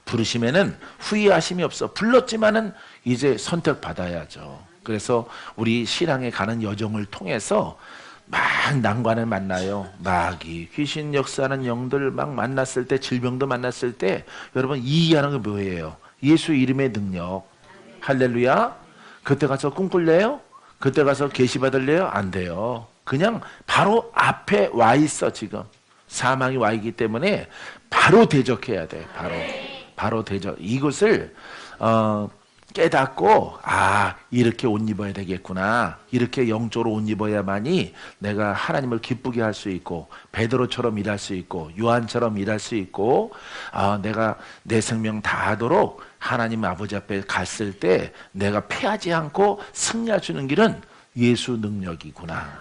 부르시면은 후회하심이 없어. 불렀지만은 이제 선택받아야죠. 그래서 우리 신앙에 가는 여정을 통해서 막 난관을 만나요. 마귀, 귀신 역사하는 영들 막 만났을 때, 질병도 만났을 때 여러분 이해하는 게 뭐예요? 예수 이름의 능력. 할렐루야. 그때 가서 꿈꿀래요? 그때 가서 계시 받을래요? 안 돼요. 그냥 바로 앞에 와 있어. 지금 사망이 와 있기 때문에 바로 대적해야 돼. 바로 대적. 이것을 깨닫고 이렇게 옷 입어야 되겠구나. 이렇게 영적으로 옷 입어야만이 내가 하나님을 기쁘게 할 수 있고 베드로처럼 일할 수 있고 요한처럼 일할 수 있고 내가 내 생명 다하도록 하나님 아버지 앞에 갔을 때 내가 패하지 않고 승리할 수 있는 길은 예수 능력이구나.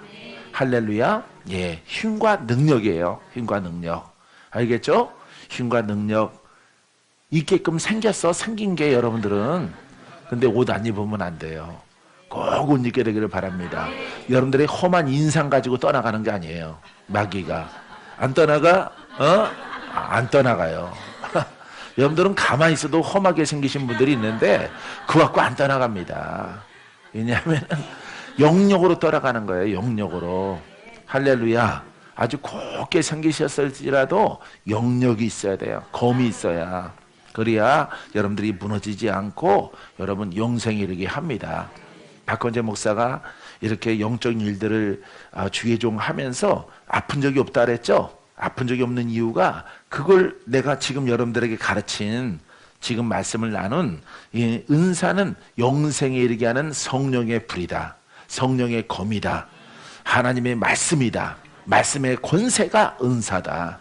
할렐루야. 예, 힘과 능력이에요. 힘과 능력. 알겠죠? 힘과 능력 있게끔 생긴 게 여러분들은. 근데 옷 안 입으면 안 돼요. 꼭 옷 입게 되기를 바랍니다. 여러분들의 험한 인상 가지고 떠나가는 게 아니에요. 마귀가. 안 떠나가? 안 떠나가요. 여러분들은 가만히 있어도 험하게 생기신 분들이 있는데 그거 갖고 안 떠나갑니다. 왜냐하면 영역으로 떠나가는 거예요. 영역으로. 할렐루야. 아주 곱게 생기셨을지라도 영역이 있어야 돼요. 검이 있어야. 그래야 여러분들이 무너지지 않고 여러분 영생에 이르게 합니다. 박건재 목사가 이렇게 영적인 일들을 주의 종 하면서 아픈 적이 없다 그랬죠? 아픈 적이 없는 이유가 그걸 내가 지금 여러분들에게 가르친 지금 말씀을 나눈 이 은사는 영생에 이르게 하는 성령의 불이다. 성령의 검이다. 하나님의 말씀이다. 말씀의 권세가 은사다.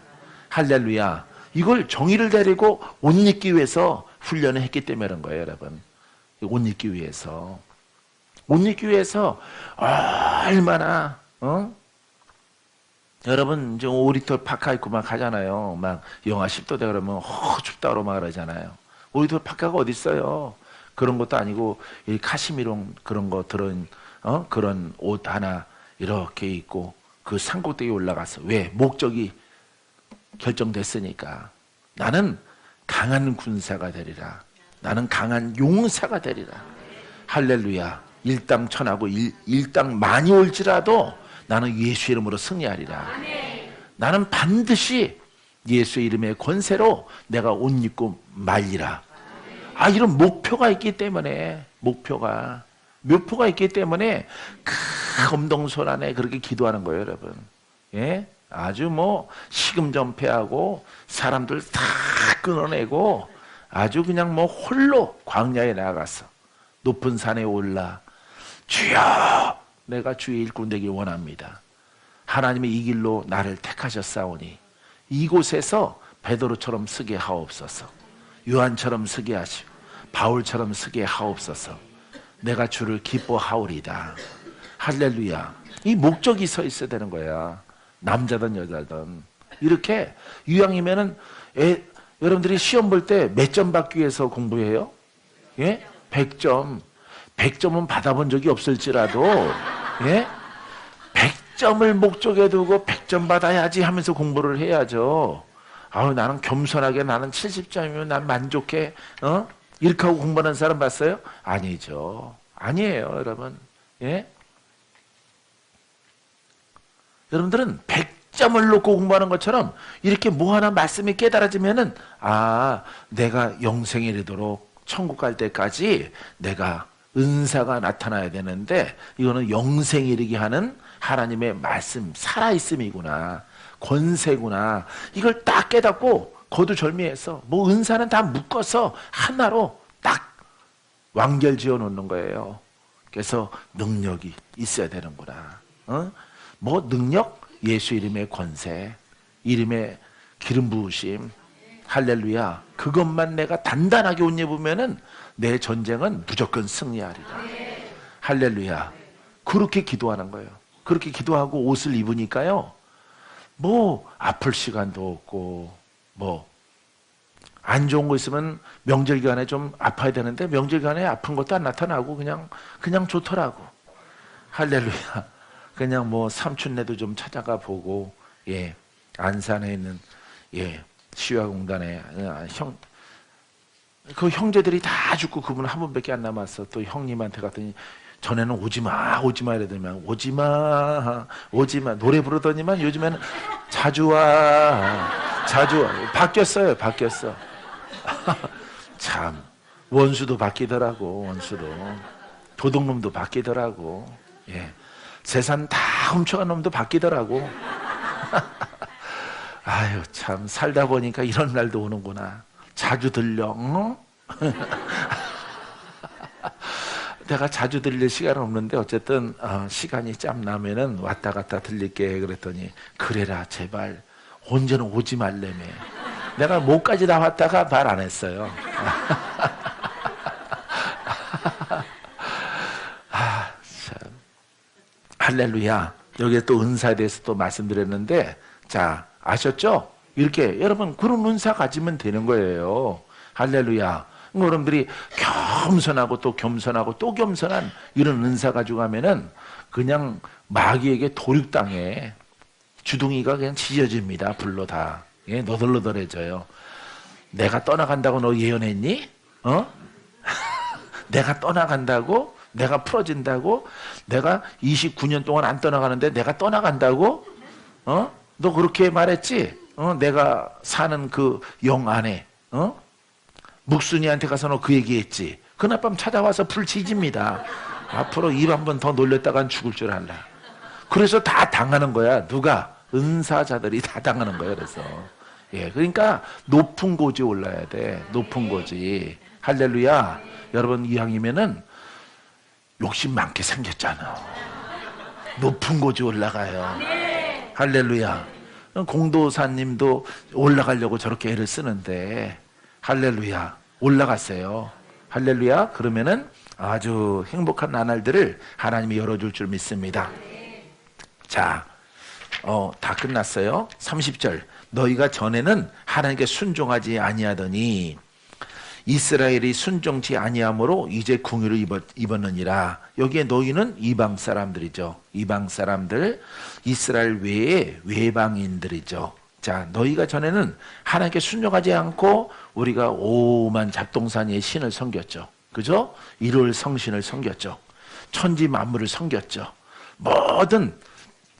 할렐루야. 이걸 정의를 데리고 옷 입기 위해서 훈련을 했기 때문에 그런 거예요, 여러분. 옷 입기 위해서. 옷 입기 위해서 얼마나 여러분 이제 오리털 파카 입고 막 하잖아요. 막 영하 10도 돼 그러면 춥다고 막 그러잖아요. 오리털 파카가 어디 있어요? 그런 것도 아니고 이 카시미롱 그런 거 들은 그런 옷 하나 이렇게 입고 그 산꼭대기에 올라가서 왜? 목적이 결정됐으니까. 나는 강한 군사가 되리라. 나는 강한 용사가 되리라. 할렐루야. 일당천하고 일당 많이 올지라도 나는 예수 이름으로 승리하리라. 나는 반드시 예수 이름의 권세로 내가 옷 입고 말리라. 이런 목표가 있기 때문에 목표가 있기 때문에 검동손 안에 그렇게 기도하는 거예요, 여러분. 예? 아주 시금전폐하고 사람들 다 끊어내고 아주 그냥 홀로 광야에 나가서 높은 산에 올라 주여 내가 주의 일꾼 되길 원합니다. 하나님의 이 길로 나를 택하셨사오니 이곳에서 베드로처럼 서게 하옵소서. 요한처럼 서게 하시고 바울처럼 서게 하옵소서. 내가 주를 기뻐하오리다. 할렐루야. 이 목적이 서 있어야 되는 거야. 남자든 여자든. 이렇게 이왕이면은 여러분들이 시험 볼 때 몇 점 받기 위해서 공부해요? 예? 100점. 100점은 받아본 적이 없을지라도 예? 100점을 목적에 두고 100점 받아야지 하면서 공부를 해야죠. 나는 겸손하게 나는 70점이면 난 만족해. 이렇게 하고 공부하는 사람 봤어요? 아니죠. 아니에요, 여러분. 예? 여러분들은 100점을 놓고 공부하는 것처럼 이렇게 하나 말씀이 깨달아지면은 내가 영생에 이르도록 천국 갈 때까지 내가 은사가 나타나야 되는데 이거는 영생에 이르게 하는 하나님의 말씀 살아있음이구나. 권세구나. 이걸 딱 깨닫고 거두절미해서 은사는 다 묶어서 하나로 딱 완결 지어 놓는 거예요. 그래서 능력이 있어야 되는구나. 뭐 능력? 예수 이름의 권세, 이름의 기름 부으심, 할렐루야. 그것만 내가 단단하게 옷 입으면은 내 전쟁은 무조건 승리하리라. 할렐루야. 그렇게 기도하는 거예요. 그렇게 기도하고 옷을 입으니까요, 뭐 아플 시간도 없고, 뭐 안 좋은 거 있으면 명절 기간에 좀 아파야 되는데 명절 기간에 아픈 것도 안 나타나고 그냥 좋더라고. 할렐루야. 그냥 뭐 삼촌네도 좀 찾아가 보고, 예, 안산에 있는, 예, 시화공단에 그 형제들이 다 죽고 그분은 한 분밖에 안 남았어. 또 형님한테 갔더니 전에는 오지마 이러더니만 오지마 노래 부르더니만 요즘에는 자주 와 바뀌었어요. 참 원수도 바뀌더라고. 원수도 도둑놈도 바뀌더라고. 예, 재산 다 훔쳐간 놈도 바뀌더라고. 아유, 참 살다 보니까 이런 날도 오는구나. 자주 들려. 내가 자주 들릴 시간은 없는데 어쨌든 시간이 짬 나면은 왔다 갔다 들릴게. 그랬더니 그래라 제발 언제는 오지 말래매. 내가 목까지 다 왔다가 말 안 했어요. 참. 할렐루야. 여기에 또 은사에 대해서 또 말씀드렸는데, 자, 아셨죠? 이렇게 여러분 그런 은사 가지면 되는 거예요. 할렐루야. 여러분들이 겸손하고 또 겸손하고 또 겸손한 이런 은사 가지고 가면은 그냥 마귀에게 도륙당해. 주둥이가 그냥 지져집니다. 불로 다. 예, 너덜너덜해져요. 내가 떠나간다고 너 예언했니? 내가 떠나간다고? 내가 풀어진다고? 내가 29년 동안 안 떠나가는데 내가 떠나간다고? 너 그렇게 말했지? 내가 사는 그 영 안에, 묵순이한테 가서 너 그 얘기했지? 그날 밤 찾아와서 불 지집니다. 앞으로 입 한 번 더 놀렸다간 죽을 줄 알라. 그래서 다 당하는 거야. 누가? 은사자들이 다 당하는 거예요. 그래서. 예, 그러니까 높은 고지 올라야 돼. 높은 고지. 할렐루야. 여러분 이왕이면은 욕심 많게 생겼잖아. 높은 고지 올라가요. 할렐루야. 공도사님도 올라가려고 저렇게 애를 쓰는데, 할렐루야. 올라갔어요. 할렐루야. 그러면은 아주 행복한 나날들을 하나님이 열어줄 줄 믿습니다. 자, 다 끝났어요. 30절. 너희가 전에는 하나님께 순종하지 아니하더니 이스라엘이 순종치 아니함으로 이제 궁유를 입었느니라. 여기에 너희는 이방 사람들이죠. 이방 사람들, 이스라엘 외에 외방인들이죠. 자, 너희가 전에는 하나님께 순종하지 않고 우리가 오만 잡동사니의 신을 섬겼죠. 그죠? 일월 성신을 섬겼죠. 천지 만물을 섬겼죠. 모든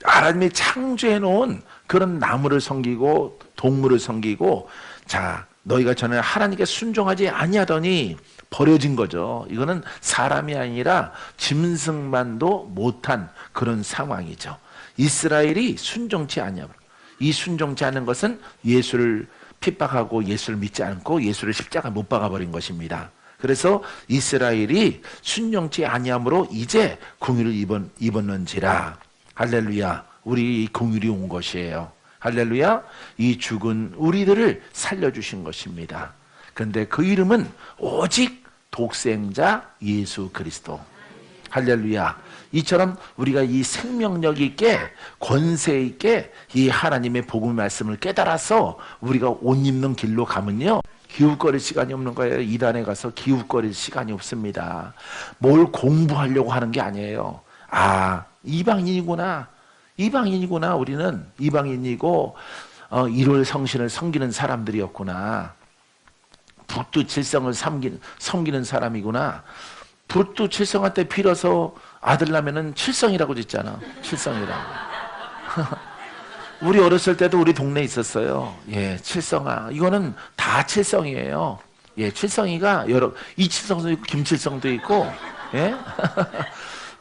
하나님이 창조해 놓은 그런 나무를 섬기고 동물을 섬기고, 자, 너희가 전에 하나님께 순종하지 아니하더니 버려진 거죠. 이거는 사람이 아니라 짐승만도 못한 그런 상황이죠. 이스라엘이 순종치 아니하고, 이 순종치 않은 것은 예수를 핍박하고 예수를 믿지 않고 예수를 십자가 못 박아버린 것입니다. 그래서 이스라엘이 순종치 아니함으로 이제 공의를 입었는지라. 할렐루야. 우리 공의이 온 것이에요. 할렐루야. 이 죽은 우리들을 살려주신 것입니다. 그런데 그 이름은 오직 독생자 예수 그리스도. 할렐루야. 이처럼 우리가 이 생명력 있게 권세 있게 이 하나님의 복음 말씀을 깨달아서 우리가 옷 입는 길로 가면요, 기웃거릴 시간이 없는 거예요. 이단에 가서 기웃거릴 시간이 없습니다. 뭘 공부하려고 하는 게 아니에요. 아, 이방인이구나. 우리는 이방인이고 일월 성신을 섬기는 사람들이었구나. 북두칠성을 섬기는 사람이구나. 북두칠성한테 빌어서 아들 나면은 칠성이라고 짓잖아. 칠성이라고. 우리 어렸을 때도 우리 동네에 있었어요. 예, 칠성아. 이거는 다 칠성이에요. 예, 칠성이가 이칠성도 있고 김칠성도 있고, 예?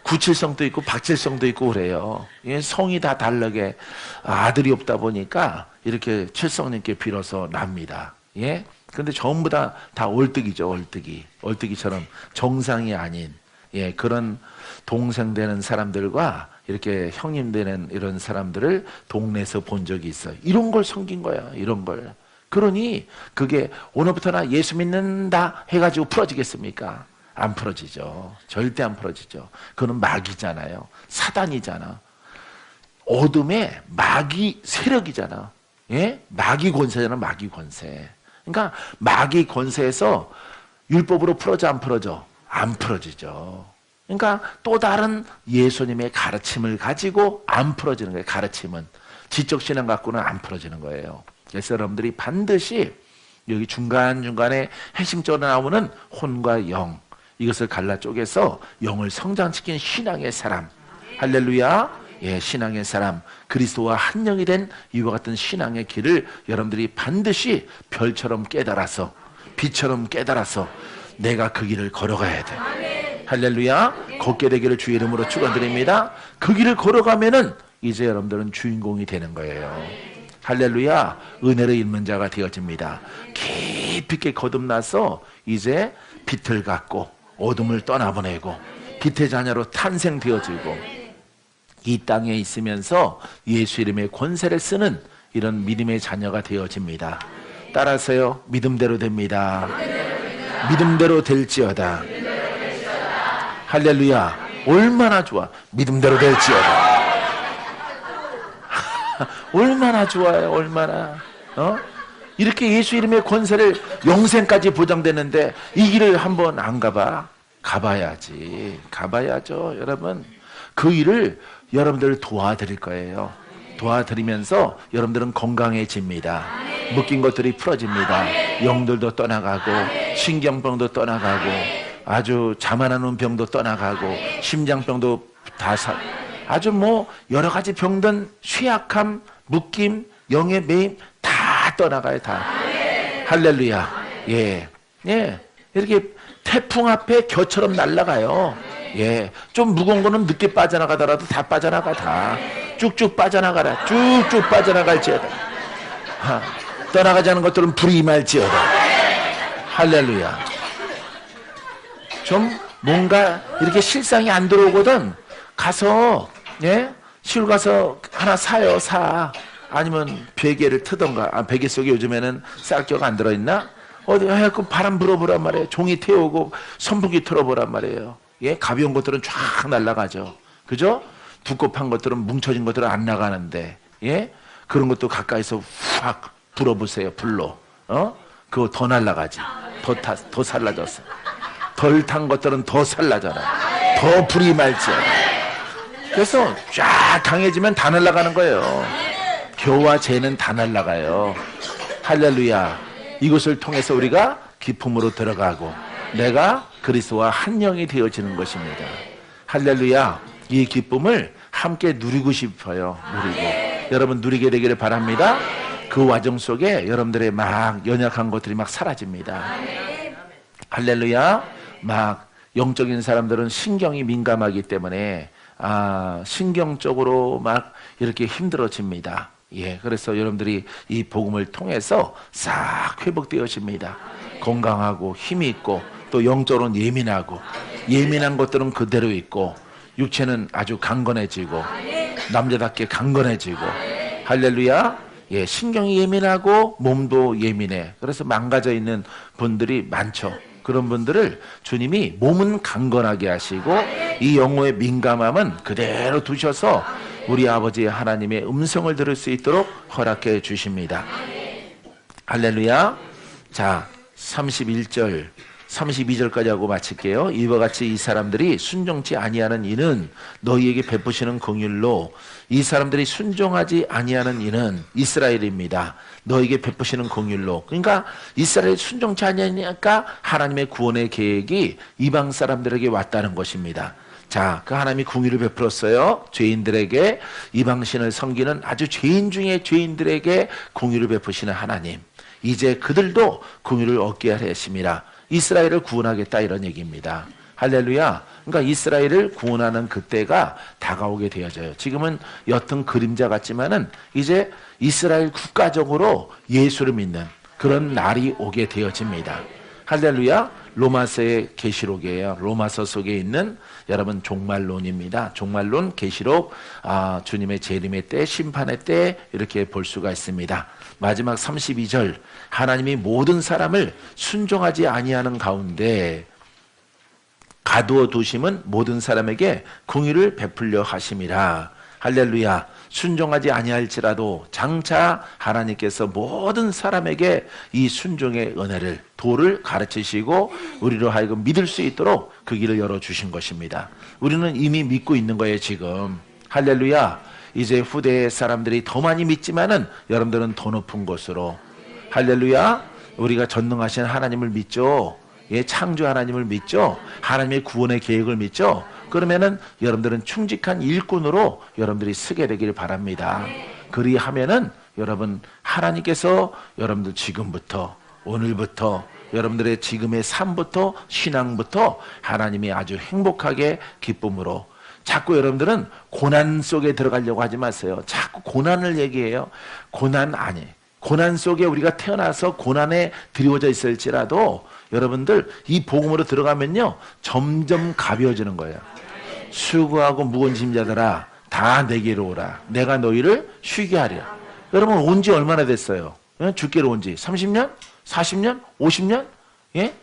구칠성도 있고 박칠성도 있고 그래요. 예, 성이 다 다르게 아들이 없다 보니까 이렇게 칠성님께 빌어서 납니다. 예? 근데 전부 다 올뜨기죠. 올뜨기처럼 정상이 아닌, 예, 그런 동생 되는 사람들과 이렇게 형님 되는 이런 사람들을 동네에서 본 적이 있어요. 이런 걸 섬긴 거야, 이런 걸. 그러니 그게 오늘부터 나 예수 믿는다 해가지고 풀어지겠습니까? 안 풀어지죠. 절대 안 풀어지죠. 그거는 마귀잖아요. 사단이잖아. 어둠의 마귀 세력이잖아. 예? 마귀 권세잖아, 마귀 권세. 그러니까 마귀 권세에서 율법으로 풀어져, 안 풀어져? 안 풀어지죠. 그러니까 또 다른 예수님의 가르침을 가지고 안 풀어지는 거예요. 가르침은. 지적 신앙 갖고는 안 풀어지는 거예요. 그래서 여러분들이 반드시 여기 중간중간에 핵심적으로 나오는 혼과 영, 이것을 갈라 쪼개서 영을 성장시킨 신앙의 사람, 할렐루야, 예, 신앙의 사람, 그리스도와 한 영이 된 이와 같은 신앙의 길을 여러분들이 반드시 별처럼 깨달아서, 빛처럼 깨달아서 내가 그 길을 걸어가야 돼. 할렐루야, 걷게 되기를 주의 이름으로 축원드립니다. 그 길을 걸어가면은 이제 여러분들은 주인공이 되는 거예요. 할렐루야, 은혜를 입는 자가 되어집니다. 깊이 있게 거듭나서 이제 빛을 갖고 어둠을 떠나보내고 빛의 자녀로 탄생되어지고 이 땅에 있으면서 예수 이름의 권세를 쓰는 이런 믿음의 자녀가 되어집니다. 따라서요, 믿음대로 됩니다. 믿음대로 될지어다. 할렐루야, 얼마나 좋아. 믿음대로 될지어다. 얼마나 좋아요, 얼마나. 이렇게 예수 이름의 권세를 영생까지 보장되는데 이 길을 한번 안 가봐? 가봐야지. 가봐야죠, 여러분. 그 일을 여러분들 도와드릴 거예요. 도와드리면서 여러분들은 건강해집니다. 묶인 것들이 풀어집니다. 영들도 떠나가고 신경병도 떠나가고 아주 자만하는 병도 떠나가고 심장병도 아주 뭐 여러 가지 병든 쇠약함, 묶임, 영의 매임 다 떠나가요, 다. 할렐루야. 예. 예. 이렇게 태풍 앞에 겨처럼 날아가요. 예. 좀 무거운 거는 늦게 빠져나가더라도 다 빠져나가, 다. 쭉쭉 빠져나가라. 쭉쭉 빠져나갈지어다. 떠나가지 않은 것들은 불이 임할지어다. 할렐루야. 좀 뭔가 이렇게 실상이 안 들어오거든. 가서, 예? 시골 가서 하나 사요, 사. 아니면 베개를 트던가. 베개 속에 요즘에는 쌀겨가 안 들어있나? 어디 해갖고 바람 불어보란 말이에요. 종이 태우고 선풍기 틀어보란 말이에요. 예? 가벼운 것들은 쫙 날아가죠. 그죠? 두껍한 것들은 뭉쳐진 것들은 안 나가는데, 예? 그런 것도 가까이서 확 불어보세요, 불로. 그거 더 날아가지. 더 살라졌어. 덜 탄 것들은 더 살라져라. 더 불이 말지어다. 그래서 쫙 강해지면 다 날아가는 거예요. 겨와 재는 다 날아가요. 할렐루야. 이것을 통해서 우리가 기쁨으로 들어가고 내가 그리스도와 한 영이 되어지는 것입니다. 할렐루야. 이 기쁨을 함께 누리고 싶어요. 누리고. 여러분 누리게 되기를 바랍니다. 그 과정 속에 여러분들의 막 연약한 것들이 막 사라집니다. 할렐루야. 막 영적인 사람들은 신경이 민감하기 때문에 신경적으로 막 이렇게 힘들어집니다. 예, 그래서 여러분들이 이 복음을 통해서 싹 회복되어집니다. 건강하고 힘이 있고 또 영적으로는 예민하고 예민한 것들은 그대로 있고 육체는 아주 강건해지고 남자답게 강건해지고 할렐루야. 예, 신경이 예민하고 몸도 예민해. 그래서 망가져 있는 분들이 많죠. 그런 분들을 주님이 몸은 강건하게 하시고 이 영혼의 민감함은 그대로 두셔서 우리 아버지 하나님의 음성을 들을 수 있도록 허락해 주십니다. 할렐루야. 자, 31절 32절까지 하고 마칠게요. 이와 같이 이 사람들이 순종치 아니하는 이는 너희에게 베푸시는 긍휼로 이 사람들이 순종하지 아니하는 이는 이스라엘입니다. 너희에게 베푸시는 긍휼로. 그러니까 이스라엘이 순종치 아니하니까 하나님의 구원의 계획이 이방 사람들에게 왔다는 것입니다. 자, 그 하나님이 긍휼을 베풀었어요. 죄인들에게 이방신을 섬기는 아주 죄인 중에 죄인들에게 긍휼을 베푸시는 하나님. 이제 그들도 긍휼을 얻게 하십니다. 이스라엘을 구원하겠다 이런 얘기입니다. 할렐루야. 그러니까 이스라엘을 구원하는 그때가 다가오게 되어져요. 지금은 옅은 그림자 같지만은 이제 이스라엘 국가적으로 예수를 믿는 그런 날이 오게 되어집니다. 할렐루야. 로마서의 계시록이에요. 로마서 속에 있는 여러분 종말론입니다. 종말론, 계시록, 주님의 재림의 때, 심판의 때 이렇게 볼 수가 있습니다. 마지막 32절, 하나님이 모든 사람을 순종하지 아니하는 가운데 가두어 두심은 모든 사람에게 공의를 베풀려 하심이라. 할렐루야. 순종하지 아니할지라도 장차 하나님께서 모든 사람에게 이 순종의 은혜를, 도를 가르치시고 우리로 하여금 믿을 수 있도록 그 길을 열어주신 것입니다. 우리는 이미 믿고 있는 거예요, 지금. 할렐루야. 이제 후대의 사람들이 더 많이 믿지만은 여러분들은 더 높은 곳으로. 할렐루야. 우리가 전능하신 하나님을 믿죠. 예, 창조 하나님을 믿죠. 하나님의 구원의 계획을 믿죠. 그러면은 여러분들은 충직한 일꾼으로 여러분들이 서게 되길 바랍니다. 그리하면은 여러분 하나님께서 여러분들 지금부터, 오늘부터, 여러분들의 지금의 삶부터, 신앙부터 하나님이 아주 행복하게 기쁨으로, 자꾸 여러분들은 고난 속에 들어가려고 하지 마세요. 자꾸 고난을 얘기해요. 고난 아니. 고난 속에 우리가 태어나서 고난에 드리워져 있을지라도 여러분들 이 복음으로 들어가면요 점점 가벼워지는 거예요. 수고하고 무거운 짐자들아 다 내게로 오라. 내가 너희를 쉬게 하리라. 여러분 온 지 얼마나 됐어요? 주께로 온 지 30년? 40년? 50년? 예?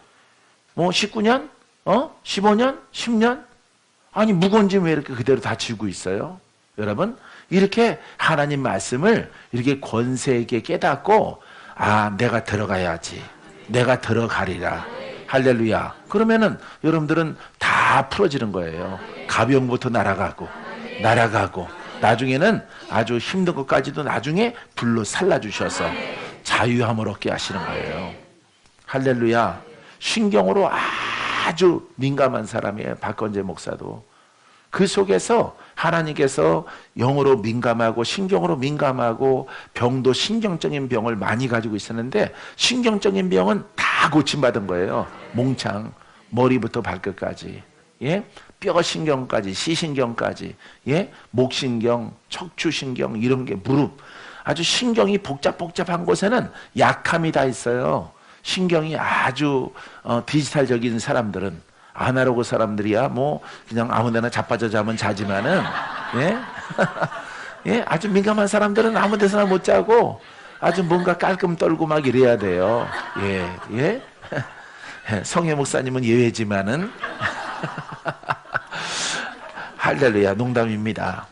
뭐 19년? 15년? 10년? 아니 무거운 짐 왜 이렇게 그대로 다 지고 있어요? 여러분 이렇게 하나님 말씀을 이렇게 권세 있게 깨닫고 내가 들어가야지. 내가 들어가리라. 할렐루야. 그러면은 여러분들은 다 풀어지는 거예요. 가병부터 날아가고 나중에는 아주 힘든 것까지도 나중에 불로 살라주셔서 자유함을 얻게 하시는 거예요. 할렐루야. 신경으로 아주 민감한 사람이에요. 박건재 목사도. 그 속에서 하나님께서 영으로 민감하고 신경으로 민감하고 병도 신경적인 병을 많이 가지고 있었는데 신경적인 병은 다 고침받은 거예요. 몽창, 머리부터 발끝까지. 예? 뼈신경까지, 시신경까지. 예? 목신경, 척추신경 이런 게 무릎. 아주 신경이 복잡한 곳에는 약함이 다 있어요. 신경이 아주 디지털적인 사람들은 아날로그 사람들이야 뭐 그냥 아무데나 자빠져 자면 자지만은 예? 예? 아주 민감한 사람들은 아무 데서나 못 자고 아주 뭔가 깔끔 떨고 막 이래야 돼요. 예, 예. 성혜 목사님은 예외지만은 할렐루야. 농담입니다.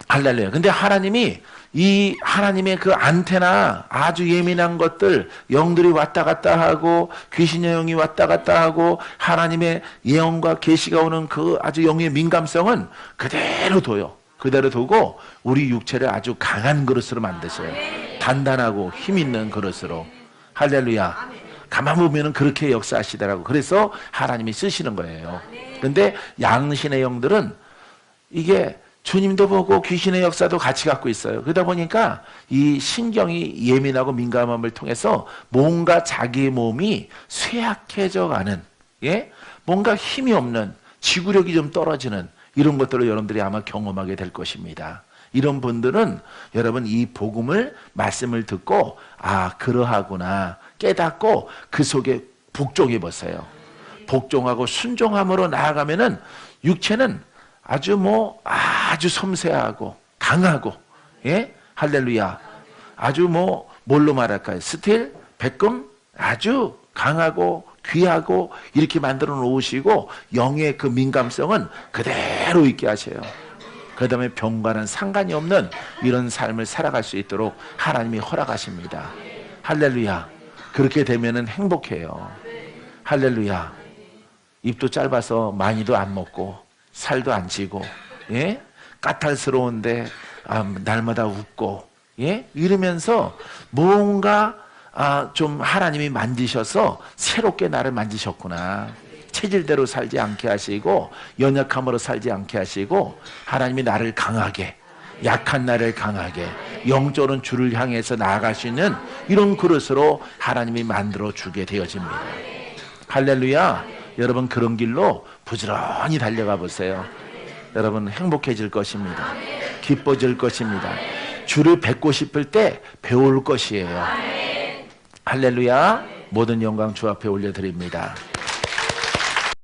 할렐루야. 근데 하나님이 이 하나님의 그 안테나 아주 예민한 것들 영들이 왔다 갔다 하고 귀신의 영이 왔다 갔다 하고 하나님의 예언과 계시가 오는 그 아주 영의 민감성은 그대로 둬요. 그대로 두고 우리 육체를 아주 강한 그릇으로 만드셔요. 단단하고 힘있는 그릇으로. 할렐루야. 가만 보면은 그렇게 역사하시더라고. 그래서 하나님이 쓰시는 거예요. 근데 양신의 영들은 이게 주님도 보고 귀신의 역사도 같이 갖고 있어요. 그러다 보니까 이 신경이 예민하고 민감함을 통해서 뭔가 자기의 몸이 쇠약해져 가는, 예? 뭔가 힘이 없는, 지구력이 좀 떨어지는 이런 것들을 여러분들이 아마 경험하게 될 것입니다. 이런 분들은 여러분 이 복음을, 말씀을 듣고 그러하구나 깨닫고 그 속에 복종해 보세요. 복종하고 순종함으로 나아가면은 육체는 아주 섬세하고 강하고, 예? 할렐루야. 아주 뭘로 말할까요? 스틸, 백금 아주 강하고 귀하고 이렇게 만들어 놓으시고 영의 그 민감성은 그대로 있게 하셔요. 그 다음에 병과는 상관이 없는 이런 삶을 살아갈 수 있도록 하나님이 허락하십니다. 할렐루야. 그렇게 되면은 행복해요. 할렐루야. 입도 짧아서 많이도 안 먹고 살도 안 찌고, 예? 까탈스러운데 날마다 웃고, 예? 이러면서 뭔가 좀 하나님이 만지셔서 새롭게 나를 만지셨구나. 체질대로 살지 않게 하시고 연약함으로 살지 않게 하시고 하나님이 나를 강하게, 약한 나를 강하게 영적으로는 주를 향해서 나아갈 수 있는 이런 그릇으로 하나님이 만들어 주게 되어집니다. 할렐루야. 여러분 그런 길로 부지런히 달려가 보세요. 여러분 행복해질 것입니다. 기뻐질 것입니다. 주를 뵙고 싶을 때 배울 것이에요. 할렐루야. 모든 영광 주 앞에 올려드립니다.